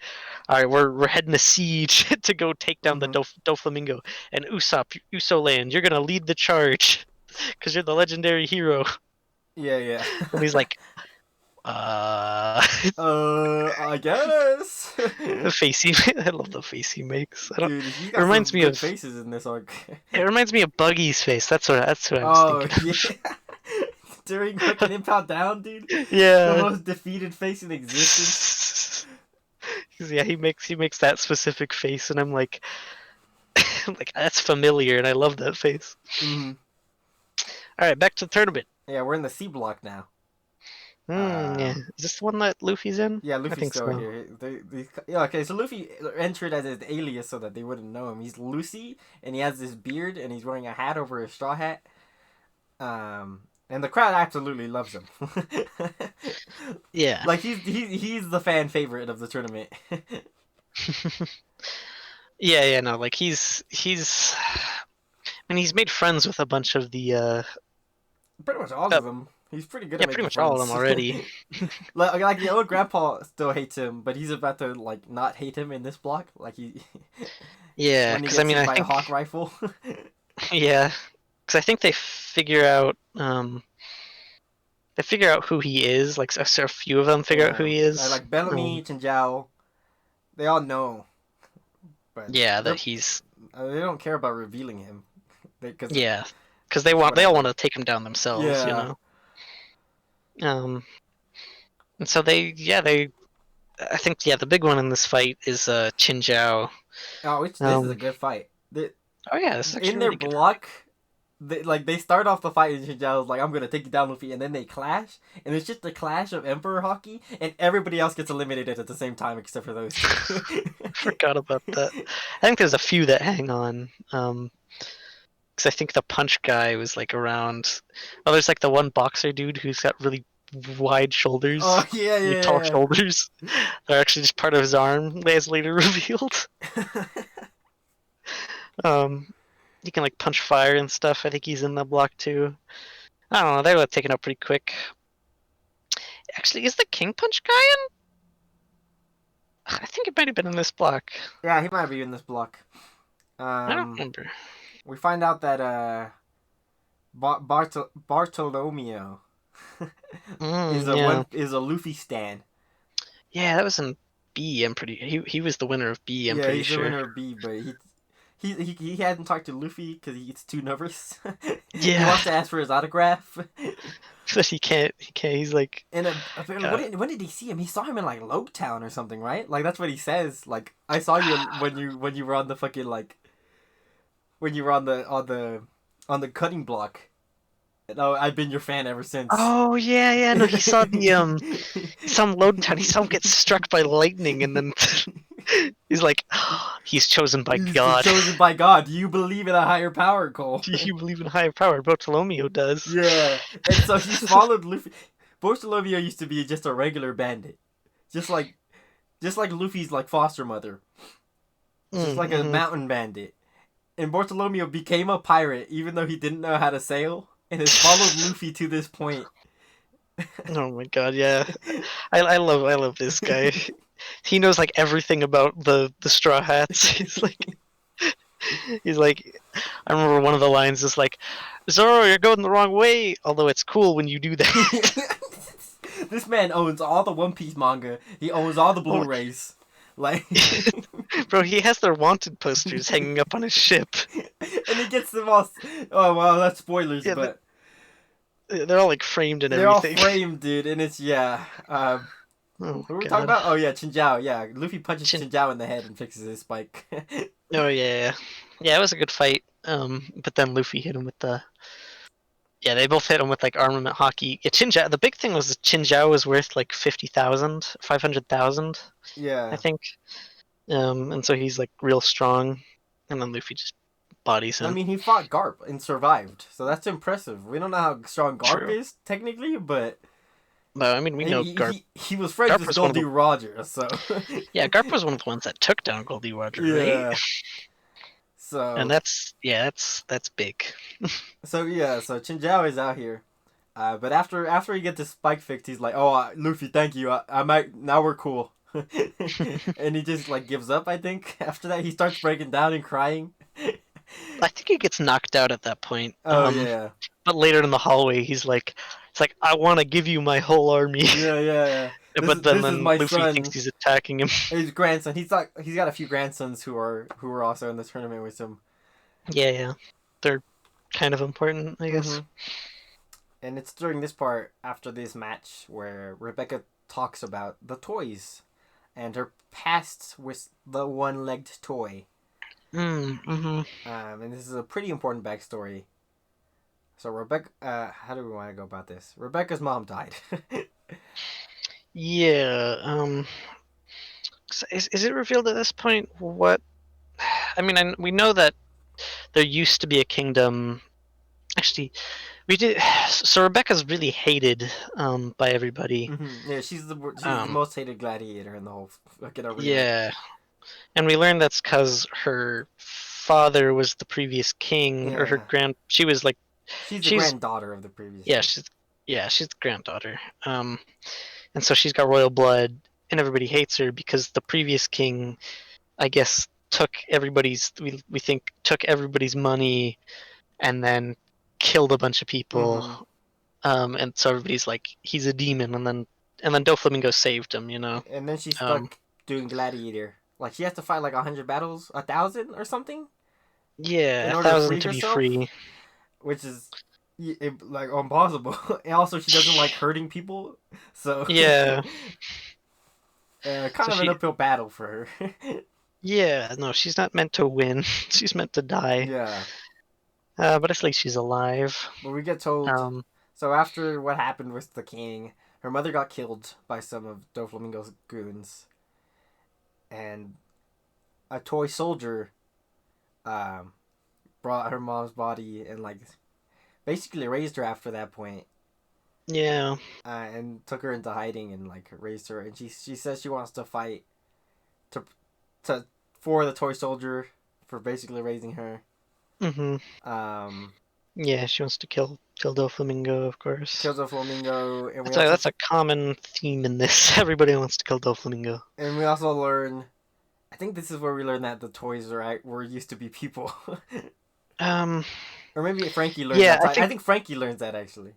all right, we're heading a siege to go take down the Hmm. Doflamingo, and Usopp, Usoland, you're gonna lead the charge because you're the legendary hero. Yeah, yeah. And he's like, uh, I guess. the face he, I love the face he makes. I don't. Dude, he It got reminds some me good of. faces in this arc. It reminds me of Buggy's face. That's what I was Oh, thinking yeah. of. During fucking Impound Down, dude. The Yeah. most defeated face in existence. 'Cause, yeah, he makes that specific face, and I'm like, I'm like that's familiar, and I love that face. Hmm. All right, back to the tournament. Yeah, we're in the C block now. Yeah. Um, Is this the one that Luffy's in? yeah, I Luffy's think still so. here. Yeah, okay, so Luffy entered as his alias so that they wouldn't know him. He's Lucy, and he has this beard, and he's wearing a hat over a straw hat. And the crowd absolutely loves him. Yeah. Like he's the fan favorite of the tournament. Yeah, no, like he's I mean he's made friends with a bunch of the Pretty much all of them. He's pretty good yeah, at pretty making much all of them friends. already. Like the old grandpa still hates him, but he's about to like not hate him in this block. Like he Yeah, when he because I gets mean hit I by a think hawk rifle. yeah, because I think they figure out who he is. Like a few of them figure out who Yeah, he is. like Bellamy, Chinjiao, they all know, but Yeah, that he's they don't care about revealing him because yeah because they all want whatever. to take him down themselves, you Yeah. know. Um, and so they I think the big one in this fight is Qin Zhao. Oh, which this is a Um, good fight. oh yeah, this is In actually their really good. block, they start off the fight and Shinjao's like, I'm gonna take you down, Luffy, and then they clash, and it's just a clash of Emperor Hockey, and everybody else gets eliminated at the same time except for those two. Forgot about that. I think there's a few that hang on. Because I think the punch guy was like around. Well, there's like the one boxer dude who's got really wide shoulders, Oh yeah, really tall yeah, shoulders. They're actually just part of his arm, as later revealed. yeah. Um, he can like punch fire and stuff. I think he's in the block too. I don't know. They got taken out pretty quick. Actually, is the King Punch guy in? I think it might have been in this block. Yeah, he might be in this block. I don't Um, remember. we find out that Bartolomeo Yeah, is a Luffy stan. yeah, that was in B. I'm pretty. He was the winner of B. I'm Yeah, pretty he's the sure. winner of B, but he hadn't talked to Luffy because he gets too nervous. He Yeah, wants to ask for his autograph. but he can't. He can't. He's like, And apparently, uh, when did he see him? He saw him in like Lobetown or something, right? Like that's what he says. Like I saw you when you were on the fucking like when you were on the cutting block. And I've been your fan ever since. oh yeah, yeah. No, he saw the some load town. He saw him get struck by lightning, and then he's like, he's chosen by He's God. chosen by God. Do you believe in a higher power, Cole? Do you believe in higher power? Bartolomeo does. Yeah, and so he's followed Luffy. Bartolomeo used to be just a regular bandit, just like Luffy's like foster mother, just like a Mm-hmm. mountain bandit. And Bartolomeo became a pirate even though he didn't know how to sail, and has followed Luffy to this point. Oh my God, yeah. I love this guy. He knows like everything about the Straw Hats. He's like, I remember one of the lines is like, Zoro, you're going the wrong way. Although it's cool when you do that. This man owns all the One Piece manga. He owns all the Oh, Blu-rays. Like, bro, he has their wanted posters hanging up on his ship. and he gets them all. Oh well, that's spoilers, Yeah, but they're all like framed and they're all everything. framed, dude. And it's yeah. Oh Who were we talking God. about? Oh yeah, Chinjiao. Yeah, Luffy punches Chin- Chinjiao in the head and fixes his spike. oh yeah, yeah, it was a good fight. But then Luffy hit him with the. Yeah, they both hit him with like armament hockey. Yeah, Chinjiao. The big thing was that Chinjiao was worth like 50,000, 500,000, I Yeah. think. And so he's like real strong, and then Luffy just bodies I him. mean, he fought Garp and survived, so that's impressive. We don't know how strong Garp True. is technically, but No, I mean we know Garp. he was friends Garp with was one of Goldie the Roger, so yeah Garp was one of the ones that took down Goldie Roger, right? yeah. And So that's big. so Chinjiao is out here, but after he gets his spike fixed, he's like, "Oh, Luffy, thank you. I might now we're cool." And he just like gives up. I think after that he starts breaking down and crying. I think he gets knocked out at that point. Oh yeah, But later in the hallway, it's like I want to give you my whole army. yeah, yeah, yeah. But This is then my Luffy thinks son. he's attacking him. His grandson. He's got a few grandsons who are also in the tournament with him. Yeah, yeah, they're kind of important, I Mm-hmm. guess. And it's during this part after this match where Rebecca talks about the toys and her past with the one-legged toy. Mm-hmm. And this is a pretty important backstory. So Rebecca, how do we want to go about this? Rebecca's mom died. Yeah. Is it revealed at this point what? I mean, we know that there used to be a kingdom. Actually, we did. So Rebecca's really hated by everybody. Yeah, she's the Um, most hated gladiator in the whole fucking arena. yeah, and we learned that's because her father was the previous king, or her Yeah, She was like she's the she's granddaughter of the previous yeah king. she's she's the granddaughter. And so she's got royal blood, and everybody hates her because the previous king, I guess, took everybody's we think took everybody's money and then killed a bunch of people. Mm-hmm. And so everybody's like he's a demon, and then Doflamingo saved him, you know. And then she's Um, stuck doing gladiator. Like she has to fight like 100 battles, 1,000 or something, yeah, in a order to thousand free to be herself. free. which is like impossible. And also, she doesn't like hurting people, so Yeah. kind So of an she, uphill battle for her. yeah, no, she's not meant to win. She's meant to die. Yeah, But at least she's alive. but we get told. Um, So after what happened with the king, her mother got killed by some of Doflamingo's goons, and a toy soldier um, brought her mom's body and like basically raised her after that point, yeah. and took her into hiding and like raised her. And she says she wants to fight to to for the toy soldier for basically raising her. Hmm. Um, Yeah, she wants to kill Doflamingo, of course. kills a flamingo, That's a common theme in this. Everybody wants to kill Doflamingo. we also learn. I think this is where we learn that the toys were used to be people, Um, or maybe Frankie learns yeah, that. I I think think Frankie learns that actually.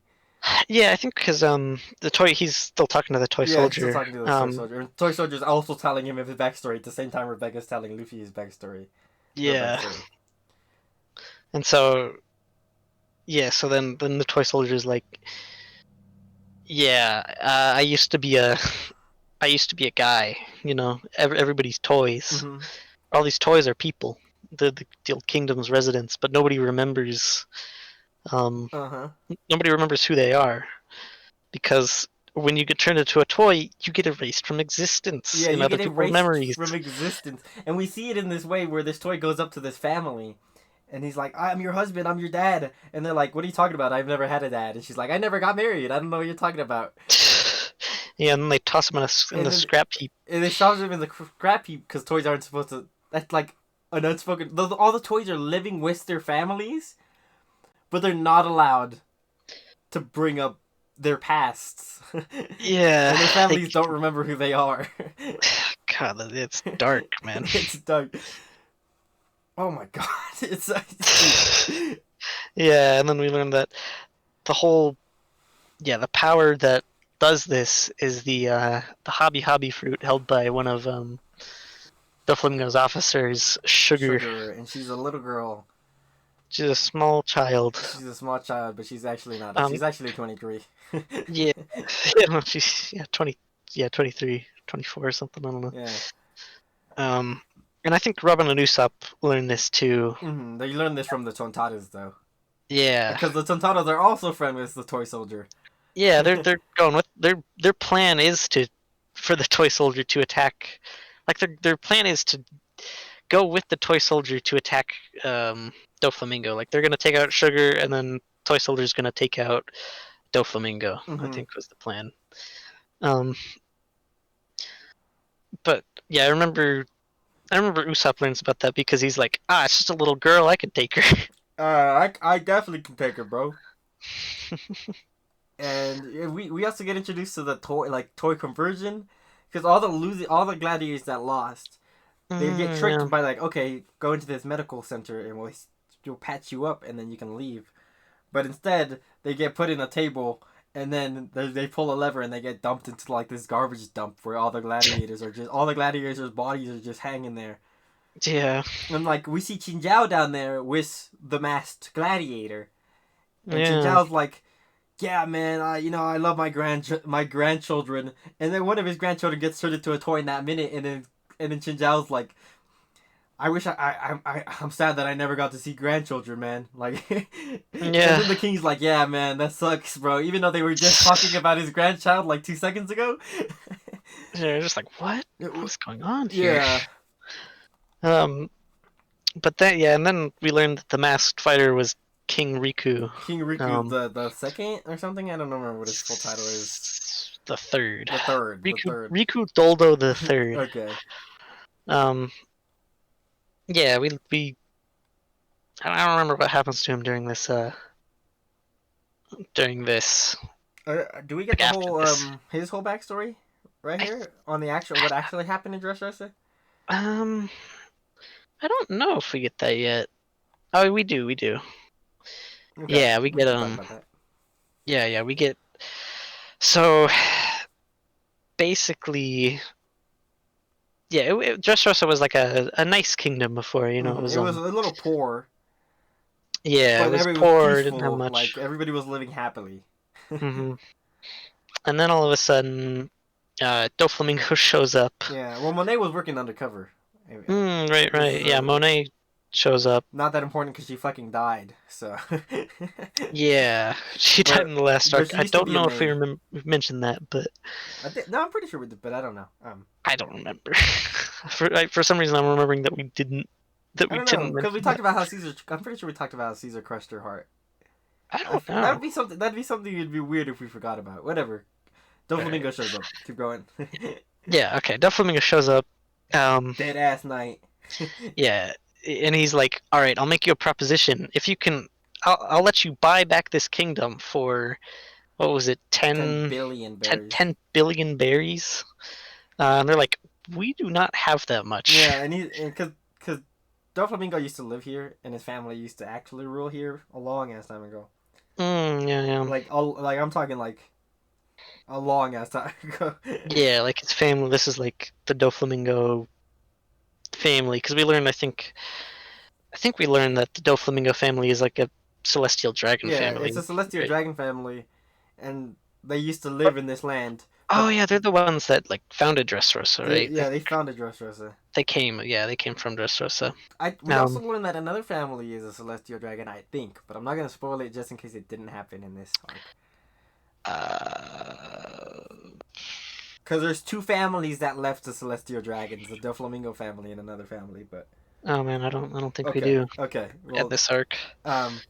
yeah, I think because the toy he's still talking to the toy Yeah, he's still soldier. talking to the toy soldier, and toy soldier's also telling him his backstory at the same time Rebecca's telling Luffy his backstory, her Yeah, backstory. and so yeah, so then the toy soldier's like, yeah, I used to be a guy. You know, everybody's toys. Mm-hmm. All these toys are people. The old kingdom's residents, but nobody remembers. Um, Uh huh. nobody remembers who they are because when you get turned into a toy, you get erased from existence Yeah, in you other get people's erased memories. from existence, and we see it in this way where this toy goes up to this family, and he's like, "I'm your husband, I'm your dad," and they're like, "What are you talking about? I've never had a dad," and she's like, "I never got married. I don't know what you're talking about." Yeah, and then they toss him in And the then scrap heap. and they shove him in the scrap heap because toys aren't supposed to. That's like an unspoken. All the toys are living with their families, but they're not allowed to bring up their pasts, Yeah, and their they. families don't remember who they are. God, it's dark, man. It's dark. Oh my god, it's deep. Yeah, and then we learned that the whole the power that does this is the hobby fruit held by one of Doflamingo's officers, Sugar. Sugar, and she's a little girl. She's a small child. She's a small child, but she's actually not. Um, She's actually 23. yeah, she's 20, 23, 24 or something. I don't know. Yeah. Um, and I think Robin and Usopp learned this too. Mm-hmm. They learned this from the Tontatas, though. Yeah, Because the Tontatas are also friends with the toy soldier. yeah, they're going with their plan is to for the toy soldier to attack. Like their plan is to go with the toy soldier to attack Doflamingo. Like they're gonna take out Sugar, and then toy soldier's gonna take out Doflamingo. I Mm-hmm. think was the plan. Um, but yeah, I remember Usopp learns about that because he's like, it's just a little girl. I could take her. I definitely can take her, bro. And we also get introduced to the toy conversion, because all the gladiators that lost, they get Yeah. tricked by like, okay, go into this medical center and we'll patch you up and then you can leave. But instead, they get put in a table, and then they pull a lever and they get dumped into like this garbage dump where all the gladiators' bodies are just hanging there. Yeah. And like we see Chinjiao down there with the masked gladiator, and Yeah. Chinjiao's like, "Yeah, man, I love my grandchildren." And then one of his grandchildren gets turned into a toy in that minute, and then Chinjiao's like, I wish I'm sad that I never got to see grandchildren, man. Like, and Yeah. then the king's like, yeah, man, that sucks, bro. Even though they were just talking about his grandchild like 2 seconds ago. They're just like, what? What's going on here? Yeah, Um, but and then we learned that the masked fighter was King Riku. King Riku Um, the second or something. I don't remember what his full title is. the third. The third, the Riku third. Riku Doldo the third. Okay. Um, yeah, we I don't remember what happens to him during this during this Do we get like the after whole this. his whole backstory right I here on the actual what actually happened in Dressrosa? um I don't know if we get that yet. Oh, we do. Okay, Yeah, we we get can talk about that. yeah, we get so basically Dressrosa was like a nice kingdom before, it Mm-hmm. was It was a little poor. Yeah, it but was everybody was poor, didn't have peaceful. much. Like everybody was living happily. Hmm. And then all of a sudden, Doflamingo shows up. Yeah. Well, Monet was working undercover. Right, This right. is Yeah, Monet shows up. not that important because she fucking died. So. Yeah, she died but in the last but arc. she I used to don't be a know if maid. we've mentioned that, but I think no, I'm pretty sure we did, but I don't know. I don't remember. For some reason, I'm remembering that I we don't know didn't because we mention talked that. about how Caesar. I'm pretty sure we talked about how Caesar crushed her heart. I don't That know. would be something. That'd be something. It'd be weird if we forgot about. Whatever. All right. Doflamingo shows up. Keep going. Yeah. Okay. Doflamingo shows up. Um. Dead ass night. Yeah, and he's like, "All right, I'll make you a proposition. If you can, I'll let you buy back this kingdom for what was it, 10 billion berries. 10 billion berries?" And they're like, "We do not have that much." Yeah, and because Doflamingo used to live here, and his family used to actually rule here a long ass time ago. Yeah, yeah, Like I'm talking like a long ass time ago. yeah. Like his family. This is like the Doflamingo family because we learned. I think we learned that the Doflamingo family is like a celestial dragon Yeah, it's family, a celestial right? dragon family, and they used to live in this land. Oh But yeah, they're the ones that like founded Dressrosa, right? yeah, they founded Dressrosa. They came from Dressrosa. We also Um, learned that another family is a celestial dragon, I think, but I'm not gonna spoil it just in case it didn't happen in this arc. uh, Because there's two families that left the celestial dragons, the Doflamingo family and another family. But oh man, I don't think we okay, do okay, at well, this arc. um,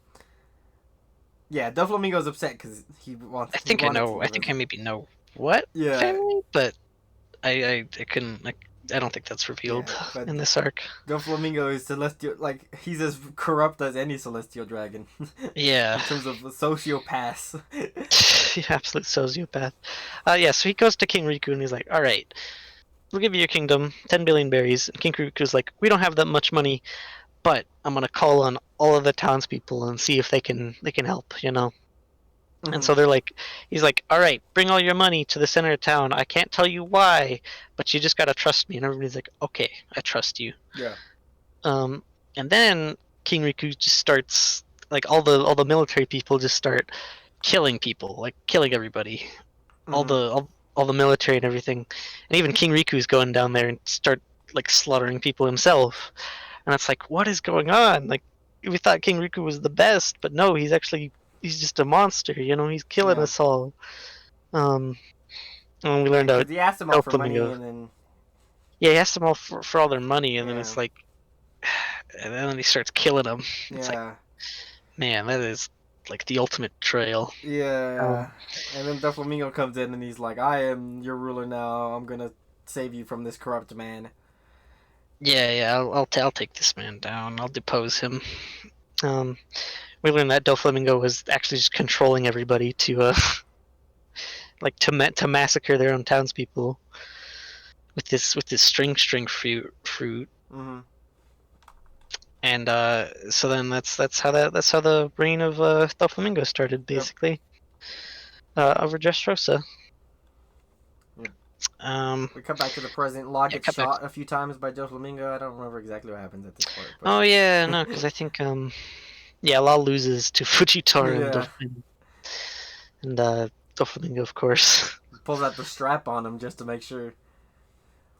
yeah, Doflamingo's upset because he wanted to I live as think I maybe know what yeah, family, but I couldn't. I don't think that's revealed yeah, but in this arc. Doflamingo is celestial, like he's as corrupt as any celestial dragon Yeah, in terms of sociopaths. absolute sociopath. Yeah, so he goes to King Riku and he's like, "All right, we'll give you your kingdom, 10 billion berries." And King Riku's like, "We don't have that much money, but I'm gonna call on all of the townspeople and see if they can help, you know." And Hmm. so he's like, "All right, bring all your money to the center of town. I can't tell you why, but you just gotta trust me." And everybody's like, "Okay, I trust you." Yeah. Um, and then King Riku just starts like all the military people just start killing people, like killing everybody, all Hmm. the all the military and everything, and even King Riku's going down there and start like slaughtering people himself. And it's like, what is going on? Like we thought King Riku was the best, but no, he's just a monster. You know, he's killing Yeah. us all. Um, and we Yeah, learned because out he asked them all El for money, Flamingo. and then Yeah, he asked them all for all their money, and then yeah, it's like, and then he starts killing them. It's like, yeah, man, that is like the ultimate betrayal. yeah, Um, and then Doflamingo comes in and he's like, "I am your ruler now. I'm gonna save you from this corrupt man." yeah, yeah, I'll take this man down. I'll depose him. Um, we learned that Doflamingo was actually just controlling everybody to like to massacre their own townspeople with this string fruit. Hmm. And so then that's how the reign of Doflamingo started, Yep. basically. Over Dressrosa. Yep. Um, We cut back to the present. Law yeah, gets cut back. shot a few times by Doflamingo. I don't remember exactly what happens at this part, but Oh yeah, no, because I think yeah, Law loses to Fujitora yeah, And Doflamingo, of course. pulls out the strap on him just to make sure.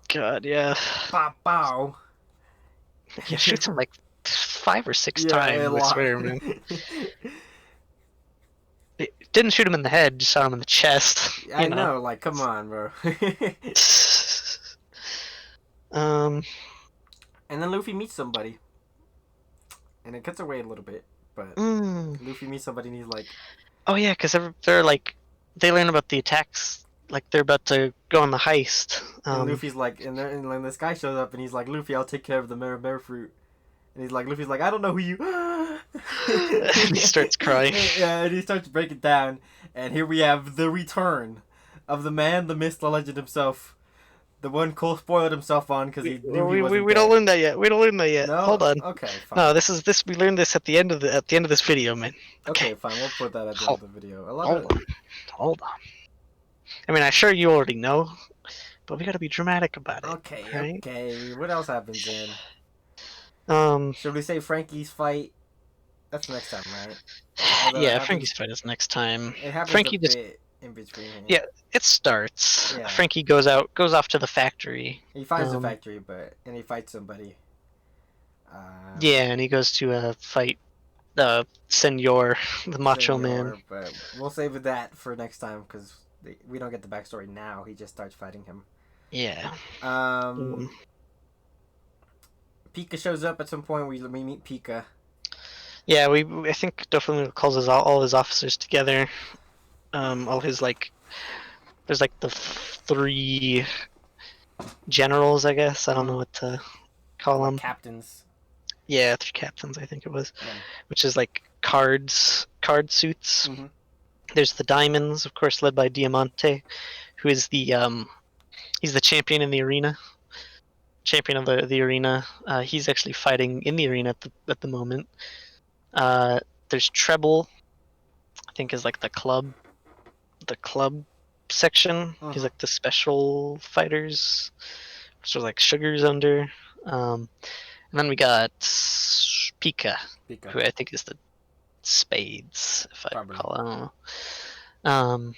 God, yeah, Pow pow. yeah, shoots him like 5 or 6 Yeah, a times. I lot. swear, man. It didn't shoot him in the head, just shot him in the chest. I know, like, come on, bro. um, And then Luffy meets somebody, and it cuts away a little bit, but mm. Luffy meets somebody, and he's like, Oh yeah, because they're like they learn about the attacks, like they're about to go on the heist. and Luffy's like, and then this guy shows up, and he's like, Luffy, I'll take care of the Mare fruit. And he's like, Luffy's like, I don't know who you. And he starts crying. Yeah, and he starts breaking down, and here we have the return of the man, the myth, the legend himself, the one Cole spoiled himself on because he knew he wasn't We dead. don't learn that yet. We don't learn that yet. No, Hold on. okay, fine. No, this. We learned this at the end of this video, man. Okay, fine. We'll put that at the end Hold, of the video. A lot hold of on. Hold on. I mean, I'm sure you already know, but we got to be dramatic about it. okay, Right? okay. What else happens then? Um. Should we say Frankie's fight? that's next time, right? Although Yeah, Frankie's fight is next time. it happens a Frankie just bit in between here. yeah, it starts. Yeah, Frankie goes off to the factory. he finds the Um, factory, and he fights somebody. yeah, and he goes to fight Senor, the Macho Man. Senor, but we'll save that for next time because we don't get the backstory now. He just starts fighting him. Yeah. Um, Pika shows up at some point. We meet Pika. Yeah, I think Doflamingo calls all his officers together. All his like, there's like the three generals, I guess. I don't know what to call Like them. captains. Yeah, three captains, I think it was. Yeah. Which is like card suits. Mm-hmm. There's the Diamonds, of course, led by Diamante, who is he's the champion in the arena. Champion of the arena. He's actually fighting in the arena at the moment. There's Treble, I think is like the club section. He's like the special fighters, which are like Sugar's under. And then we got Pika, Pika. who I think is the spades, if I Probably. recall. I don't know.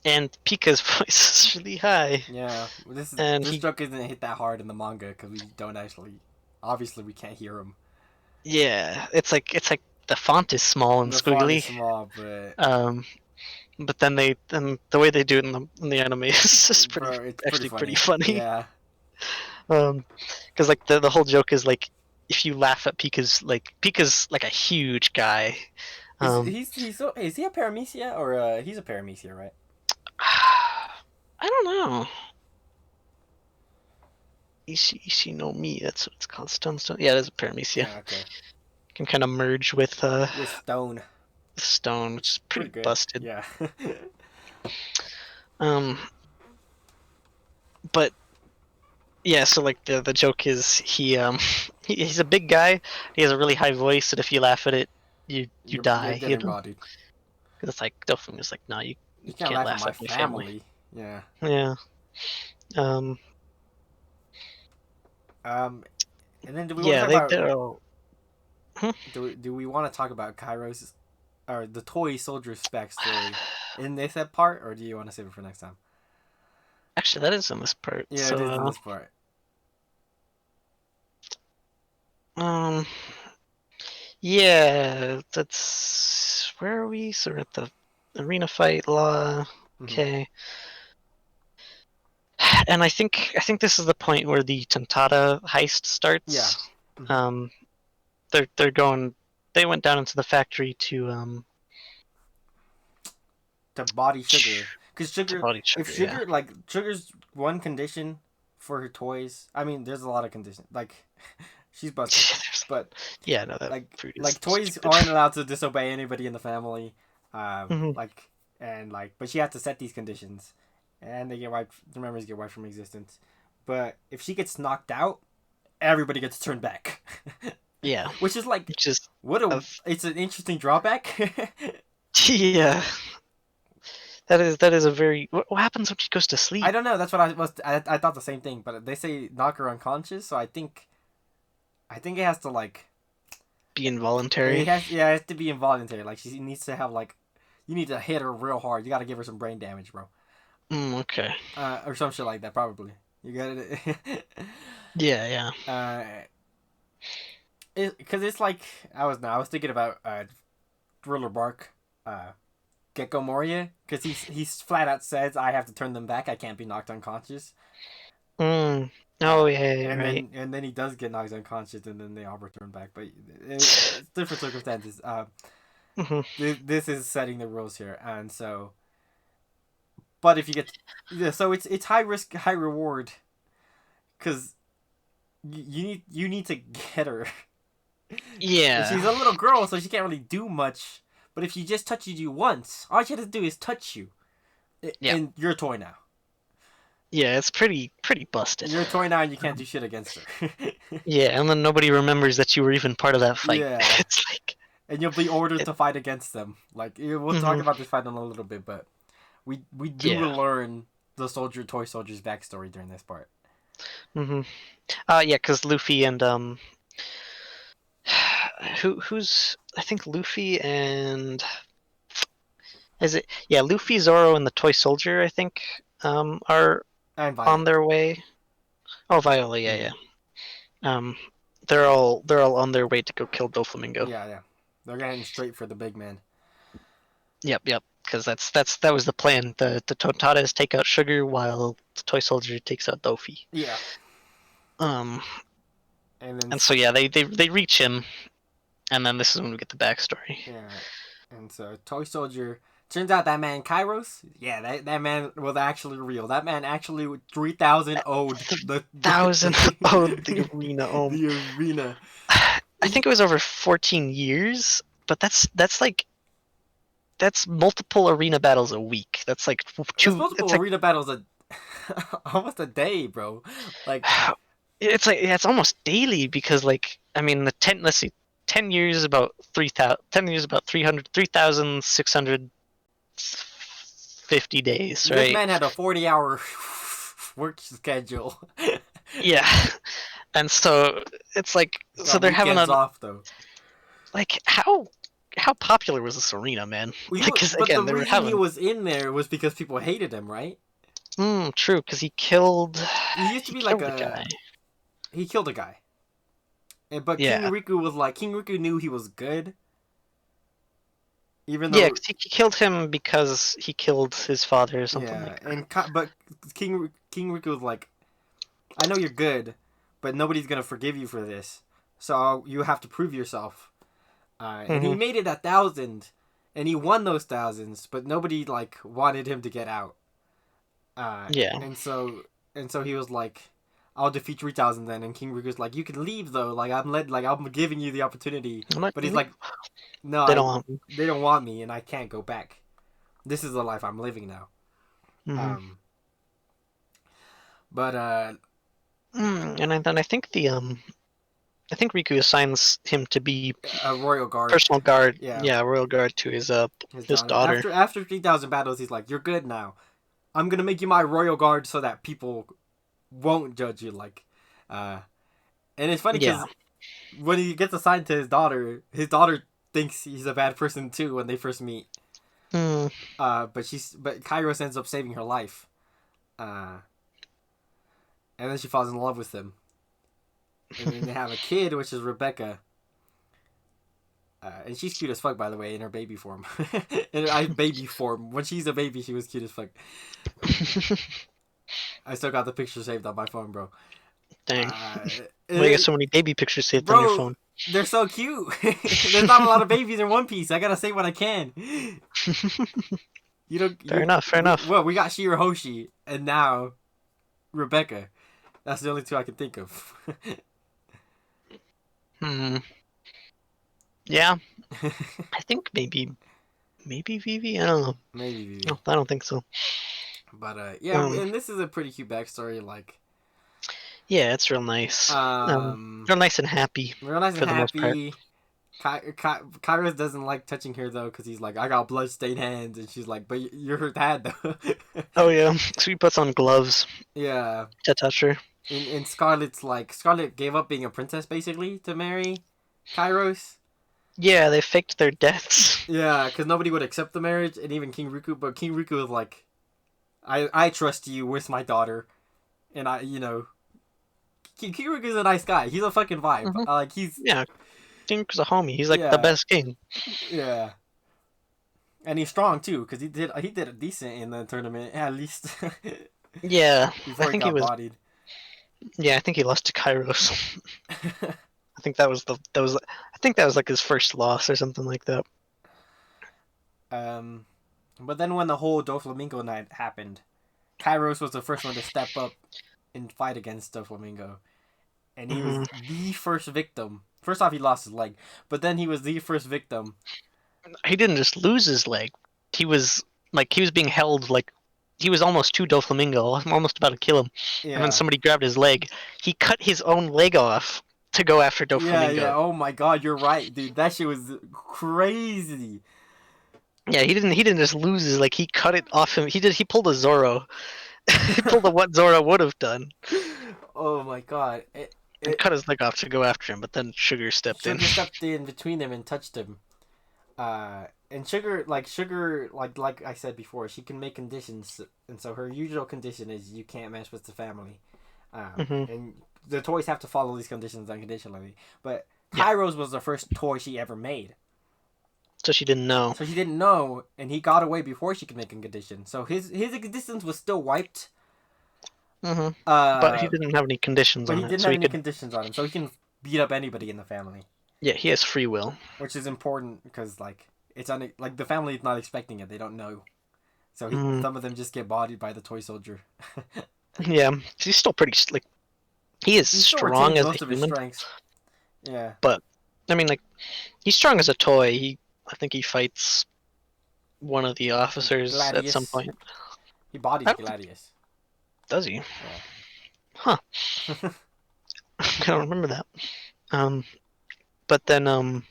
And Pika's voice is really high. Yeah, this He, joke isn't hit that hard in the manga because we don't actually. Obviously, we can't hear him. yeah, it's like the font is small and The font is squiggly. small, but But then the way they do it in the anime is just it's pretty funny. Yeah. Because like the whole joke is like if you laugh at Pika's like a huge guy. Is he a paramecia or he's a paramecia, right? I don't know. Ishi no Mi, that's what it's called. Stone. Yeah, it is a paramecia. Yeah, okay. Can kind of merge with Stone. Stone, which is pretty good. busted. Yeah. But yeah, so like the joke is he's a big guy. He has a really high voice, and if you laugh at it, you die. You're dead and rotted. Because it's like Dofung is like, no, you can't laugh at my family. Yeah. Yeah. And then do we want to talk about? Hmm? Do we want to talk about Kairos or the toy soldier's backstory in this part, or do you want to save it for next time? Actually, that is in this part. Yeah, so, it is in this part. Yeah, that's where are we? So we're at the arena fight law. Okay. And I think this is the point where the Tantata heist starts. Yeah. They went down into the factory to body Sugar, because Sugar, Sugar's one condition for her toys. I mean, there's a lot of conditions. Like, she's busted, but yeah, no, that like toys aren't allowed to disobey anybody in the family. But she has to set these conditions, and they get wiped. The memories get wiped from existence. But if she gets knocked out, everybody gets turned back. Yeah, which is it's an interesting drawback. Yeah. That is a very. What happens when she goes to sleep? I don't know. That's what I thought the same thing, but they say knock her unconscious, so I think it has to like be involuntary. It has to be involuntary. Like she needs to have like you need to hit her real hard. You got to give her some brain damage, bro. Okay. Or some shit like that, probably. You got it. Yeah. Because it's like I was thinking about Thriller Bark. Gecko Moria, because he's flat out says I have to turn them back. I can't be knocked unconscious. Oh yeah, right. Then he does get knocked unconscious, and then they all return back. But it's different circumstances. This is setting the rules here, and so. But if you get, so it's high risk, high reward, because you need to get her. Yeah. She's a little girl, so she can't really do much. But if she just touches you once, all she has to do is touch you. Yeah. And you're a toy now. Yeah, it's pretty busted. You're a toy now and you can't do shit against her. Yeah, and then nobody remembers that you were even part of that fight. Yeah. It's like... And you'll be ordered to fight against them. Like, we'll talk about this fight in a little bit, but we do learn the toy soldier's backstory during this part. Yeah, because Luffy and who's I think Luffy and is it Luffy, Zoro, and the Toy Soldier I think are And on Violet. their way. Oh, Viola, yeah, Mm. yeah. Um, they're all on their way to go kill Doflamingo. Yeah, yeah. They're getting straight for the big man. Yep, yep. Because that was the plan. The Tontadas take out Sugar while the Toy Soldier takes out Dofi. Yeah. Um, And then and so yeah, they reach him, and then this is when we get the backstory. yeah. And so Toy Soldier turns out that man Kairos, yeah, that man was actually real. That man actually 3,000 owed Thousand owed the arena. the arena. I think it was over 14 years, but that's multiple arena battles a week. That's like That's two. It's multiple like arena battles almost a day, bro. Like it's almost daily because like I mean the 10 let's see 10 years about 3,000 10 years about 300 3,650 days, this right? man had a 40-hour work schedule. Yeah. And so it's like He's so got they're having weekends a off though. like how popular was this arena, man? Well, Like cuz but the again, they were reason he having was in there was because people hated him, right? true cuz He used to he be like killed the a guy. he killed a guy. But King Yeah. Riku was like King Riku knew he was good, even Yeah, though 'cause he killed him because he killed his father or something yeah, like that. but King Riku was like, I know you're good, but nobody's gonna forgive you for this, so you have to prove yourself. And he Mhm. made it 1,000, and he won those thousands, but nobody like wanted him to get out. Uh, Yeah. and so he was like, I'll defeat 3,000 then. And King Riku's like, you can leave though. Like I'm giving you the opportunity. I'm like, But he's like, no, they don't want me. they don't want me, and I can't go back. This is the life I'm living now. Mhm. Um, but And then I think I think Riku assigns him to be a royal guard, personal guard, yeah, yeah, royal guard to his his daughter. daughter. After 3,000 battles, he's like, you're good now. I'm gonna make you my royal guard so that people won't judge you. Like, uh, and it's funny Yeah. because when he gets assigned to his daughter thinks he's a bad person too when they first meet. Hmm. But Kairos ends up saving her life. Uh, and then she falls in love with him. And then they have a kid, which is Rebecca. And she's cute as fuck, by the way, in her baby form. In her baby form. When she's a baby, she was cute as fuck. I still got the picture saved on my phone, bro. Dang. Uh, Why you got so many baby pictures saved on your bro, phone? they're so cute. There's not a lot of babies in One Piece. I gotta say what I can. You don't. Fair enough. Fair enough. Well, we got Shirahoshi and now Rebecca. That's the only two I can think of. Hmm. Yeah. I think maybe Vivi. I don't know. Maybe. Maybe. No, I don't think so. But yeah, and this is a pretty cute backstory. Like, Yeah, it's real nice. Real nice and happy real nice for and the most part. happy. Kairos doesn't like touching her though, because he's like, I got blood-stained hands, and she's like, but you're her dad though. Oh yeah, so he puts on gloves Yeah. to touch her. And Scarlet's like, Scarlet gave up being a princess basically to marry Kairos. Yeah, they faked their deaths. Yeah, because nobody would accept the marriage, and even King Riku. But King Riku was like, I trust you with my daughter, and King Riku's a nice guy. He's a fucking vibe. Mhm. Like he's Yeah, King's a homie. He's like yeah, the best king. yeah, and he's strong too because he did a decent in the tournament at least Yeah, I before he think he got was. bodied. Yeah, I think he lost to Kairos. I think that was I think that was like his first loss or something like that. um, but then when the whole Doflamingo night happened, Kairos was the first one to step up and fight against Doflamingo, and he was Hmm. the first victim. First off, he lost his leg, but then he was the first victim. He didn't just lose his leg. He was being held like he was almost to Doflamingo. I'm almost about to kill him, and then Yeah. somebody grabbed his leg. He cut his own leg off to go after Yeah, yeah. Doflamingo. Oh my god, you're right, dude. That shit was crazy. Yeah, he didn't just lose his like he cut it off him. He pulled a Zoro. He pulled a what Zoro would have done. Oh my god. and cut his leg off to go after him, but then Sugar stepped in. Sugar stepped in between them and touched him. And Sugar, like I said before, she can make conditions, and so her usual condition is you can't mess with the family, and the toys have to follow these conditions unconditionally. But Kairos was the first toy she ever made, so she didn't know. And he got away before she could make a condition. So his existence was still wiped. But he didn't have any conditions on it. But he didn't have any conditions on him, so he can beat up anybody in the family. Yeah, he has free will, which is important because it's like the family is not expecting it; they don't know. So some of them just get bodied by the toy soldier. Yeah, he's still pretty he's strong as a human. Yeah, but I mean, he's strong as a toy. I think he fights one of the officers Gladius. At some point. He bodies Gladius. Does he? Yeah. Huh. I don't remember that. But then I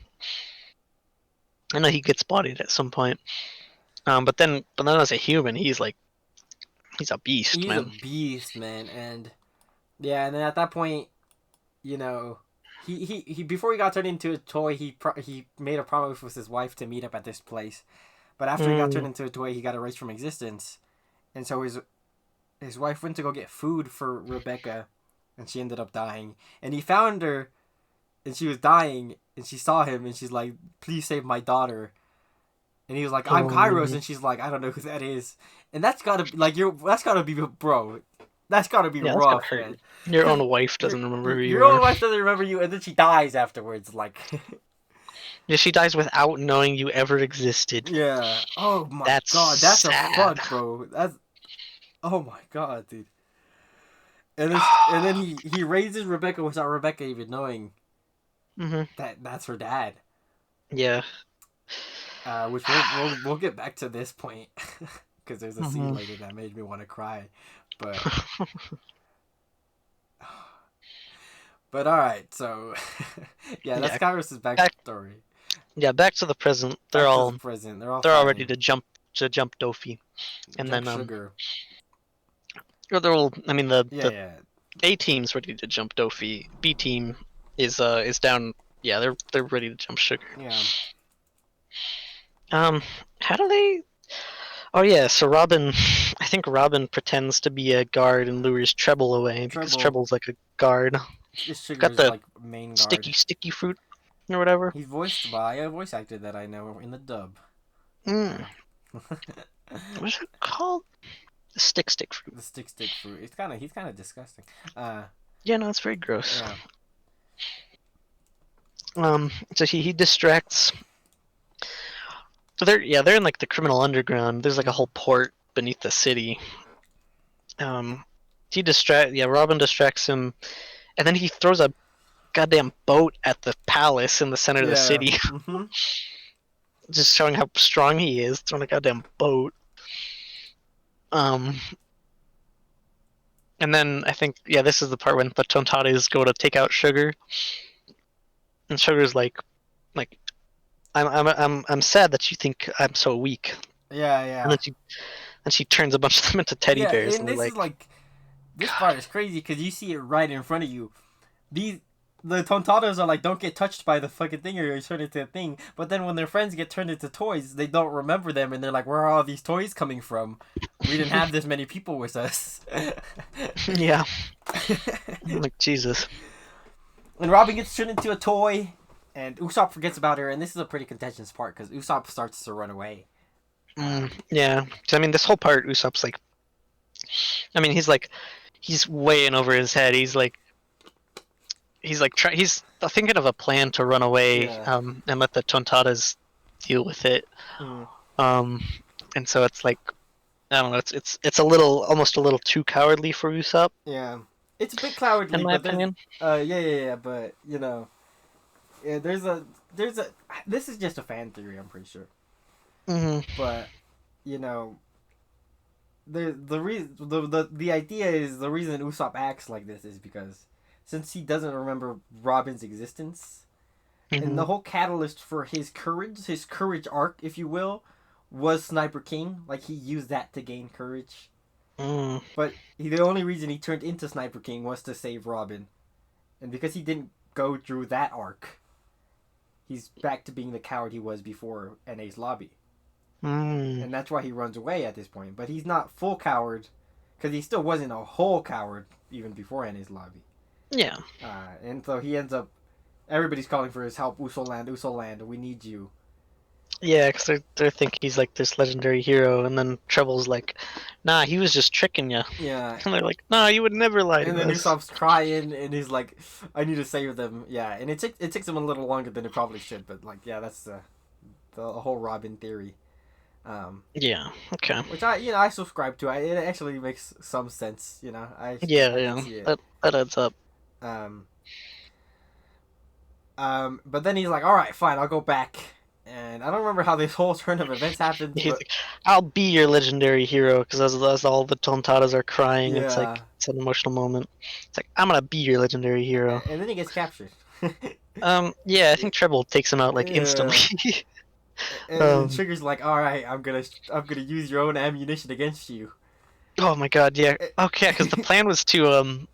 know he gets bodied at some point. But then as a human, he's a beast, man. He's a beast, man, and then at that point, he before he got turned into a toy, he made a promise with his wife to meet up at this place. But after he got turned into a toy, he got erased from existence, and so his wife went to go get food for Rebecca, and she ended up dying. And he found her, and she was dying, and she saw him, and she's like, "Please save my daughter." And he was like, "I'm Kairos," and she's like, "I don't know who that is." And that's gotta be that's gotta be bro. That's gotta be rough, man. Your own wife doesn't remember who you are. Your own wife doesn't remember you, and then she dies afterwards. Like, yeah, she dies without knowing you ever existed. Yeah. Oh my god, that's sad. A fuck, bro. That's. Oh my god, dude. And then he raises Rebecca without Rebecca even knowing that's her dad. Yeah. Which we'll get back to this point because there's a scene later that made me want to cry, but all right. So that's Kairos' backstory. Yeah, back to the present. They're all ready to jump Dofi, and jump then Sugar. They're all. I mean the A team's ready to jump Dofi. B team is down. Yeah, they're ready to jump Sugar. Yeah. How do they? Oh yeah, so I think Robin pretends to be a guard and lures Treble away because Treble's like a guard. Got the main guard. Sticky fruit or whatever. He's voiced by a voice actor that I know in the dub. What's it called? The stick fruit. The stick fruit. He's kind of disgusting. Yeah, no, it's very gross. Yeah. So he distracts. So they're in like the criminal underground. There's like a whole port beneath the city. Robin distracts him, and then he throws a goddamn boat at the palace in the center of the city. Just showing how strong he is, throwing a goddamn boat. And then I think this is the part when the Tontates go to take out Sugar, and Sugar's like I'm sad that you think I'm so weak. Yeah. And then she turns a bunch of them into teddy bears. And this part is crazy because you see it right in front of you. The Tontatos are like, don't get touched by the fucking thing or you're turned into a thing. But then when their friends get turned into toys, they don't remember them and they're like, where are all these toys coming from? We didn't have this many people with us. Yeah. Like, Jesus. And Robin gets turned into a toy. And Usopp forgets about her, and this is a pretty contentious part because Usopp starts to run away. Yeah, I mean, this whole part, Usopp's like, I mean, he's way in over his head. He's thinking of a plan to run away, and let the Tontatas deal with it. And so it's like, I don't know, it's almost a little too cowardly for Usopp. Yeah, it's a bit cowardly, in my opinion. But yeah, there's a this is just a fan theory, I'm pretty sure. But the idea is the reason Usopp acts like this is because since he doesn't remember Robin's existence, and the whole catalyst for his courage arc, if you will, was Sniper King. Like, he used that to gain courage. But the only reason he turned into Sniper King was to save Robin. and because he didn't go through that arc, he's back to being the coward he was before NA's lobby, Mm. and that's why he runs away at this point. But he's not full coward, because he still wasn't a whole coward even before NA's lobby. Yeah. And so he ends up. Everybody's calling for his help. Usoland, we need you. Yeah, because they're thinking he's like this legendary hero, and then Treble's like, nah, he was just tricking you. Yeah. And they're like, nah, you would never lie to And then us. Usopp's crying, and he's like, I need to save them. Yeah, and it takes him a little longer than it probably should, but like, yeah, that's the whole Robin theory. Yeah, okay. Which I subscribe to. It actually makes some sense. I Yeah, see it. that adds up. But then he's like, all right, fine, I'll go back. And I don't remember how this whole turn of events happened. He's But like, I'll be your legendary hero, because as all the Tontadas are crying, yeah. it's like, it's an emotional moment. It's like, I'm gonna be your legendary hero. And then he gets captured. Yeah, I think Treble takes him out like Yeah. instantly. And Sugar's like, all right, I'm gonna use your own ammunition against you. Oh my god, yeah. Okay, because the plan was to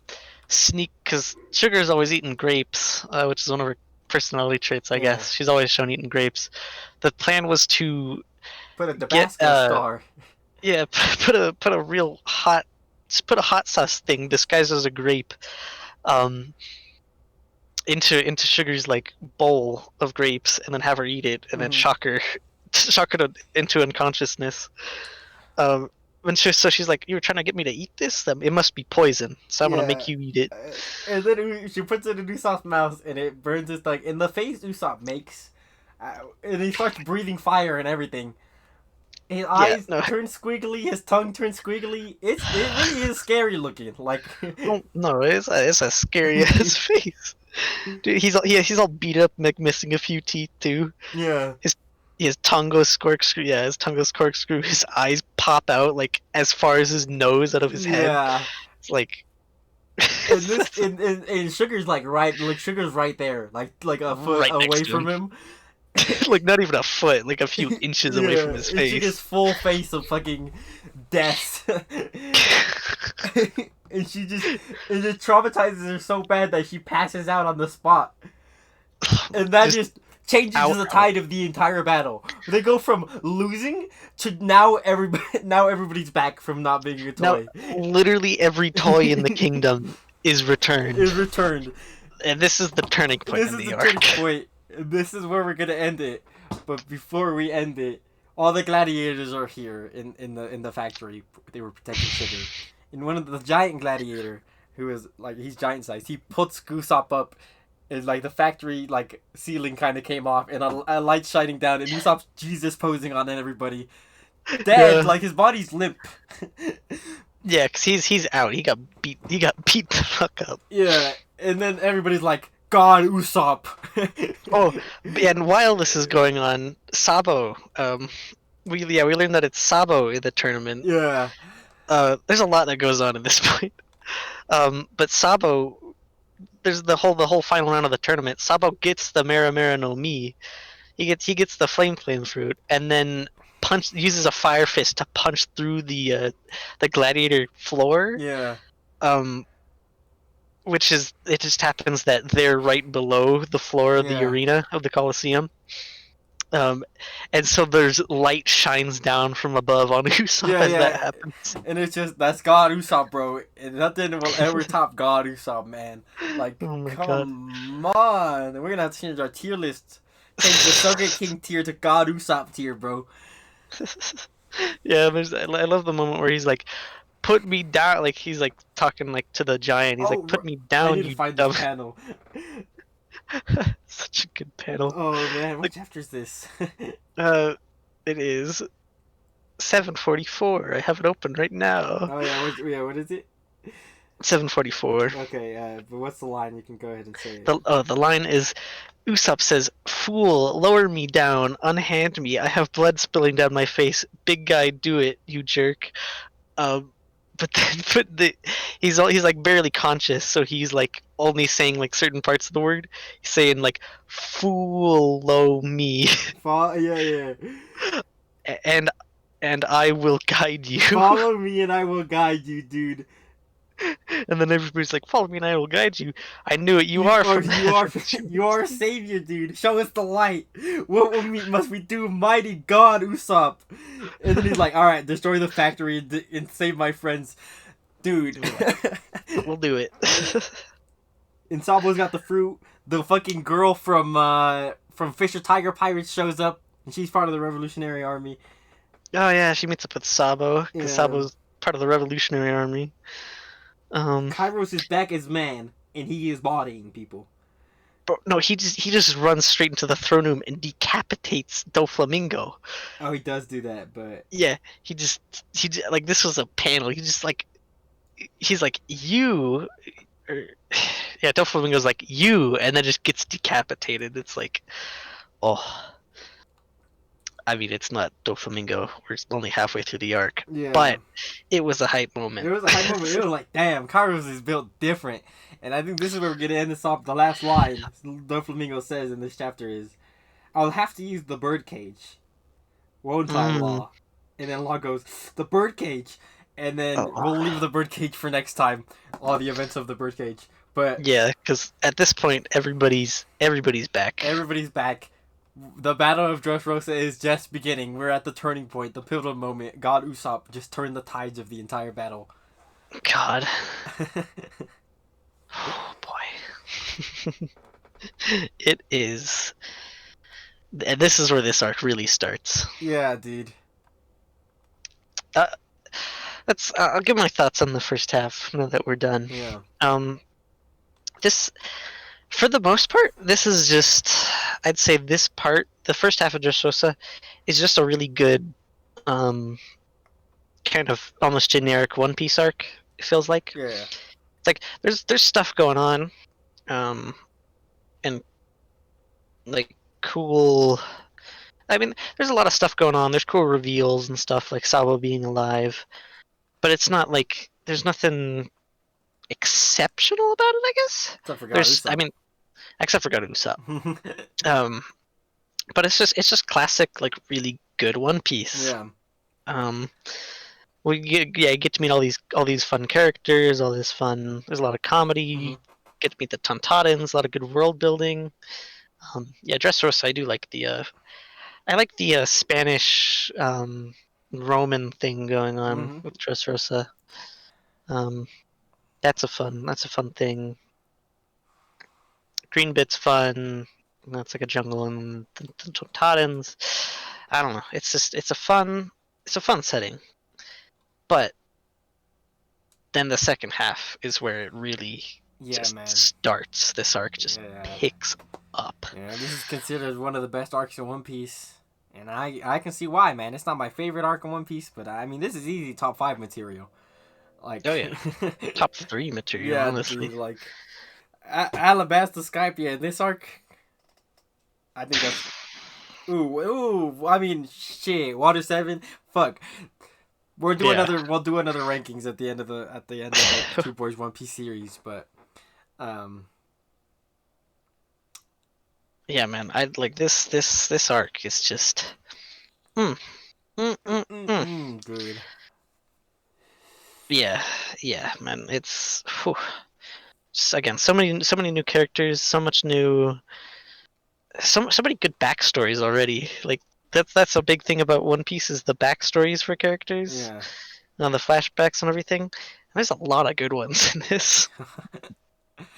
sneak, because Sugar's always eaten grapes, which is one of her personality traits, I guess. She's always shown eating grapes. The plan was to put a Tabasco star. Yeah, put a real hot, just put a hot sauce thing disguised as a grape, into Sugar's like bowl of grapes, and then have her eat it, and then shock her into unconsciousness. So she's like, "You're trying to get me to eat this? Then it must be poison. So I'm gonna make you eat it." And then she puts it in Usopp's mouth, and it burns his like in the face Usopp makes, and he starts breathing fire and everything. His eyes turn squiggly, his tongue turns squiggly. It really is scary looking. Like, no, it's a scary ass face. Dude, he's all beat up, like missing a few teeth too. Yeah. His tongue goes corkscrew. Yeah, his tongue goes corkscrew. His eyes pop out like as far as his nose out of his head. Yeah. It's like. And this and Sugar's Sugar's right there, like a foot right away from him. Like not even a foot, like a few inches away from his face. She gets full face of fucking death. And it just traumatizes her so bad that she passes out on the spot. And that just changes the tide of the entire battle. They go from losing to now everybody's back from not being a toy. Now, literally every toy in the kingdom is returned. And this is the turning point in the arc. Turning point. This is where we're gonna end it. But before we end it, all the gladiators are here in the factory. They were protecting Sugar. And one of the giant gladiator, who is like, he's giant sized, he puts Usopp up, and like the factory like ceiling kind of came off, and a light shining down, and Usopp's Jesus posing on everybody, dead, like his body's limp. Yeah, cause he's out. He got beat the fuck up. Yeah, and then everybody's like, God, Usopp. Oh, and while this is going on, Sabo, we learned that it's Sabo in the tournament. Yeah. There's a lot that goes on at this point. But Sabo, there's the whole final round of the tournament. Sabo gets the Mera Mera no Mi. He gets the flame fruit, and then uses a fire fist to punch through the gladiator floor. Yeah. Which is, it just happens that they're right below the floor of the arena of the Colosseum. And so there's light shines down from above on Usopp as that happens. And it's just, that's God Usopp, bro. And nothing will ever top God Usopp, man. Like, come on. We're gonna have to change our tier list. Change the Sogeking King tier to God Usopp tier, bro. Yeah, I love the moment where he's like, put me down. Like, he's like talking like to the giant. He's like, put me down, I need to find this panel. Such a good panel. Oh man, what chapter is this? It is 744. I have it open right now. Oh yeah, what is it? 744. Okay, but what's the line? You can go ahead and say it. The line is, Usopp says, "Fool, lower me down, unhand me. I have blood spilling down my face. Big guy, do it, you jerk." He's like barely conscious, so he's like only saying like certain parts of the word. He's saying like "fool me." Yeah. And I will guide you. Follow me and I will guide you, dude. And then everybody's like, "Follow me, and I will guide you." I knew it. You are from the You are heavens. you are a savior, dude. Show us the light. Must we do, mighty God Usopp? And then he's like, all right, destroy the factory and save my friends, dude. We'll do it. And Sabo's got the fruit. The fucking girl from Fisher Tiger Pirates shows up, and she's part of the Revolutionary Army. Oh yeah, she meets up with Sabo because Yeah, Sabo's part of the Revolutionary Army. Kairos is back as man, and he is bodying people. But no, he just runs straight into the throne room and decapitates Doflamingo. Oh, he does do that, but Yeah, like this was a panel. He's like you, or, yeah, Doflamingo's like you, and then just gets decapitated. It's like, oh, I mean, it's not Doflamingo. We're only halfway through the arc, yeah. but it was a hype It moment. was a high moment. It was like, damn, Kairos is built different. And I think this is where we're going to end this off. The last line Doflamingo says in this chapter is, I'll have to use the birdcage, won't I, Mm. Law? And then Law goes, the birdcage. And then Oh, we'll leave the birdcage for next time. All the events of the birdcage. But yeah, because at this point, everybody's back. everybody's back. The Battle of Dressrosa is just beginning. We're at the turning point, the pivotal moment. God Usopp just turned the tides of the entire battle. God, oh boy, it is. And this is where this arc really starts. Yeah, dude. Uh, I'll give my thoughts on the first half now that we're done. Yeah. This, for the most part, this is just. I'd say this part, the first half of Dressrosa, is just a really good, kind of almost generic One Piece arc. It feels like. Yeah. It's like there's stuff going on, and like cool. I mean, there's a lot of stuff going on. There's cool reveals and stuff like Sabo being alive, but it's not like there's nothing exceptional about it. I guess Except for God there's. I Usopp. mean, except for Goten Usopp. Um, but it's just classic, like really good One Piece. yeah. Um, you get to meet all these fun characters, all this fun. There's a lot of comedy. Mm-hmm. Get to meet the Tontatins, a lot of good world building. Yeah, Dressrosa, I do like the. I like the Spanish Roman thing going on Mm-hmm. with Dressrosa. Um, that's a fun thing. Green Bit's fun. That's like a jungle and the Tontatins. I don't know. It's a fun setting. But then the second half is where it really Yeah, just man. starts. This arc just Yeah. picks up. Yeah, this is considered one of the best arcs in One Piece. And I can see why, man. It's not my favorite arc in One Piece, but I mean, this is easy top 5 material. Like, Oh yeah, top 3 material, yeah, honestly. dude, like, Alabasta Skypia, this arc, I think that's, I mean, shit, Water 7, fuck. Yeah. We'll do another rankings at the end of the Two Boys One Piece series, but, Yeah, man. I like this arc is just mm, mm, mm, mm. dude. Yeah, yeah, man. It's whew. Just again so many new characters, so many good backstories already. Like that's a big thing about One Piece is the backstories for characters, Yeah. the flashbacks and everything. And there's a lot of good ones in this.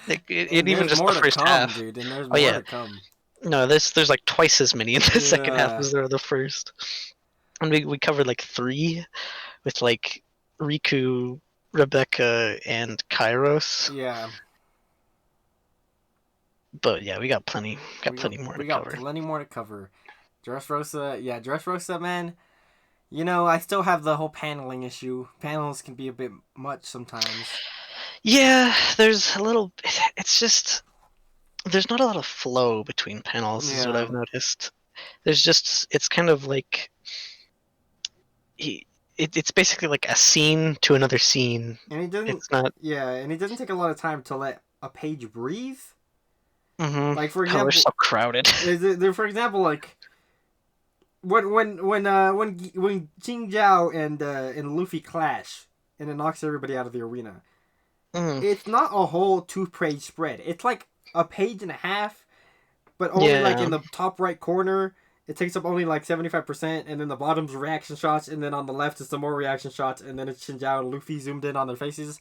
Like, And even there's just the more to first come, half. dude, and there's Oh more yeah, to come. no, there's like twice as many in the second half Yeah. as there are the first. And we covered like 3 with like Riku, Rebecca, and Kairos. Yeah. But yeah, we got plenty more to We got cover. plenty more to cover. Dressrosa, man. You know, I still have the whole paneling issue. Panels can be a bit much sometimes. Yeah, there's a little. It's just there's not a lot of flow between panels, is what Yeah. I've noticed. It's kind of like it's basically like a scene to another scene. And it doesn't It's not. yeah, and it doesn't take a lot of time to let a page breathe. Mm-hmm. Like for Oh, they're example, so crowded. for example, like when Jing Zhao and Luffy clash and it knocks everybody out of the arena. Mm. it's not a whole 2 page spread. It's like a page and a half, but only like Yeah, in the top right corner. It takes up only like 75%, and then the bottom's reaction shots, and then on the left is some more reaction shots, and then it's Shinjao and Luffy zoomed in on their faces.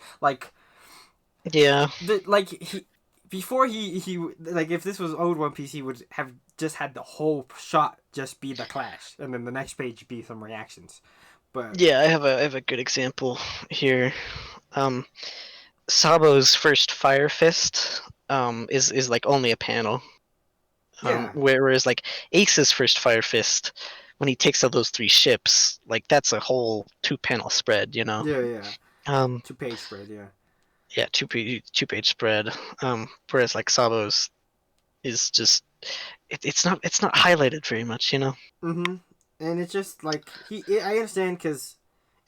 yeah, Like he before he like if this was old One Piece, he would have just had the whole shot just be the clash, and then the next page be some reactions. But yeah. I have a good example here. Um, Sabo's first Fire Fist is like only a panel. yeah, Whereas like Ace's first Fire Fist, when he takes out those three ships, like that's a whole 2 panel spread, you know. yeah, Um, 2 page spread, yeah. yeah, two page spread. Whereas like Sabo's is just it's not highlighted very much, you know. Mm-hmm. And it's just like I understand because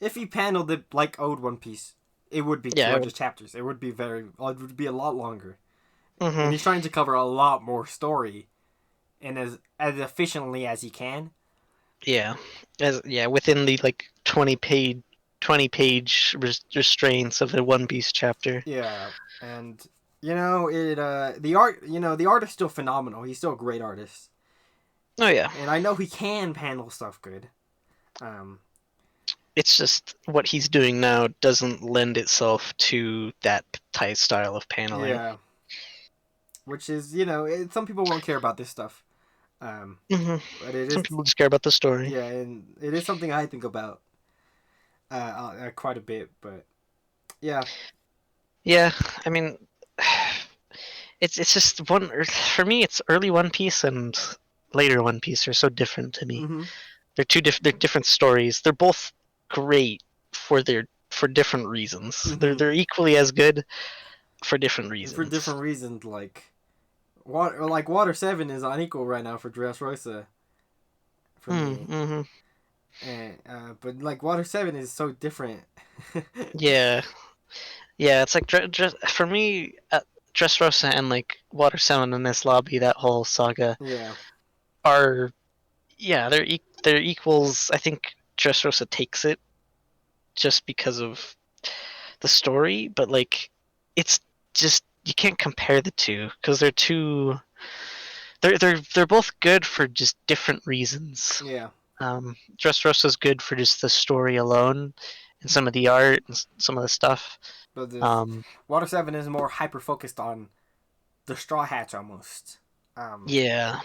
if he paneled it like old One Piece, it would be Yeah. 200 chapters. It would be it would be a lot longer. And Mm-hmm. he's trying to cover a lot more story and as efficiently as he can. Yeah. Within the like 20 page restraints of a One Piece chapter. Yeah, and the art the art is still phenomenal. He's still a great artist, Oh yeah. and I know he can panel stuff good. Um, It's just what he's doing now doesn't lend itself to that type style of paneling. yeah, which is some people won't care about this stuff. Um, Mm-hmm. but it Some is people just care about the story. yeah, and it is something I think about quite a bit. But yeah, Yeah, I mean, it's just one for me. It's early One Piece and later One Piece are so different to me. mm-hmm, They're different stories. They're both great for different reasons. They're mm-hmm. they're equally as good for different And for reasons. different reasons, Water 7 is unequal right now for Dressrosa for me. Mm-hmm. And but like Water 7 is so different. Yeah, yeah. It's like for me, Dressrosa and like Water Seven in this lobby, that whole saga Yeah, are yeah, they're equals. I think Dressrosa takes it just because of the story, but like it's just you can't compare the two because they're both good for just different reasons. yeah. Dressrosa's good for just the story alone and some of the art and some of the stuff. But this Um, Water 7 is more hyper focused on the Straw Hatch almost. Um, yeah,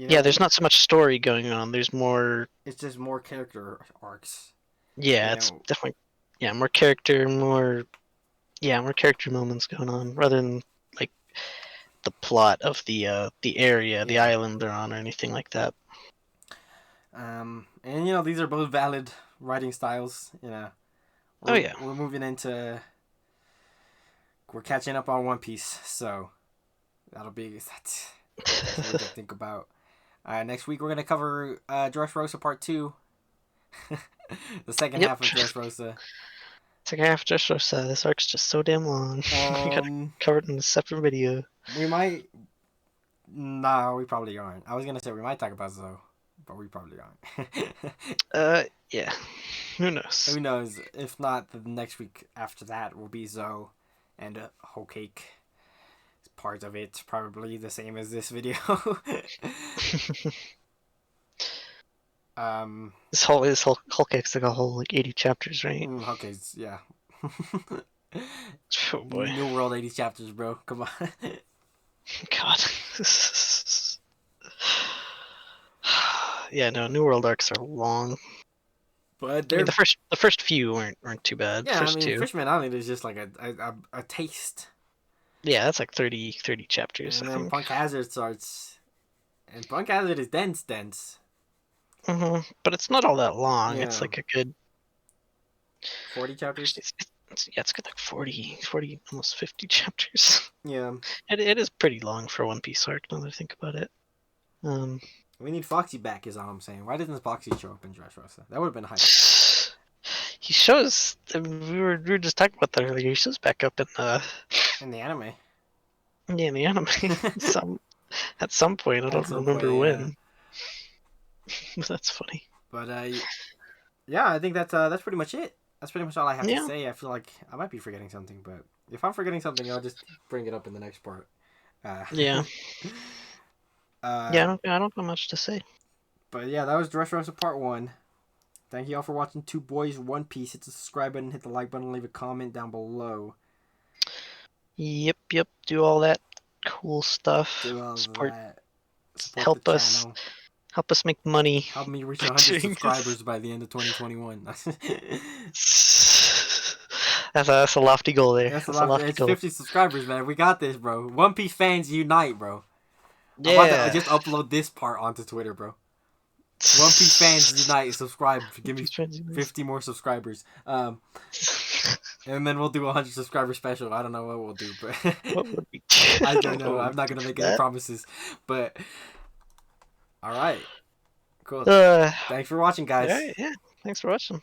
you yeah. know, There's not so much story going on. There's more. it's just more character arcs. Yeah, You it's know, definitely yeah more character, more character moments going on rather than like the plot of the area, the yeah. island they're on, or anything like that. And these are both valid writing styles. Oh We're yeah. we're moving into we're catching up on One Piece, so that's something to think about. Next week we're gonna cover Dressrosa Part 2, the second Yep. half of Dressrosa. It's like after Dressrosa, this arc's just so damn long. We gotta Um, cover it in a separate video. we might. No, we probably aren't. I was gonna say we might talk about Zoe, but we probably aren't. Yeah. Who knows? Who knows? If not, the next week after that will be Zoe and Whole Cake. Part of it probably the same as this video. um, this whole Hulk X like a whole like 80 chapters, right? okay, yeah. Oh boy. New World 80 chapters, bro. Come on. God. Yeah, no, New World arcs are long. But I mean, they're the first few weren't too bad. yeah. I First mean, two. Fishman Island is just like a taste, Yeah, that's like 30 chapters, I and then think. Punk Hazard starts, and Punk Hazard is dense. But it's not all that long. It's Yeah, like a good. 40 Actually, chapters. yeah, it's good like 40, almost 50 chapters. Yeah, It is pretty long for a One Piece arc. Now that I think about it. Um, we need Foxy back. Is all I'm saying. Why didn't Foxy show up in Dressrosa? That would have been hype. he shows. I mean, we were just talking about that earlier. He shows back up In the anime. in the anime. some at some point. I At don't some point, remember yeah. when. But that's funny. But yeah, I think that's pretty much it. that's pretty much all I have to Yeah, say. I feel like I might be forgetting something, but if I'm forgetting something, I'll just bring it up in the next part. Uh, yeah, uh, yeah. I don't got much to say. but yeah, that was Dressrosa Part 1. Thank you all for watching Two Boys One Piece. Hit the subscribe button, hit the like button, leave a comment down below. Yep, yep. Do all that cool stuff. Do all Support, that. Support the help us, channel. help us make money Help me reach by 100 doing this. subscribers by the end of 2021. That's a lofty goal there. That's a That's a lot. lofty It's goal. 50 subscribers, man. We got this, bro. One Piece fans unite, bro. I'm about to Yeah. just upload this part onto Twitter, bro. One Piece fans unite. Subscribe. Give me 50 more subscribers. And then we'll do a 100 subscriber special. I don't know what we'll do, but What would we? I I don't don't know know. what I'm we not do gonna for make any that. promises. But all right, cool. Uh, Thanks for watching, all guys. right. Yeah. Thanks for watching.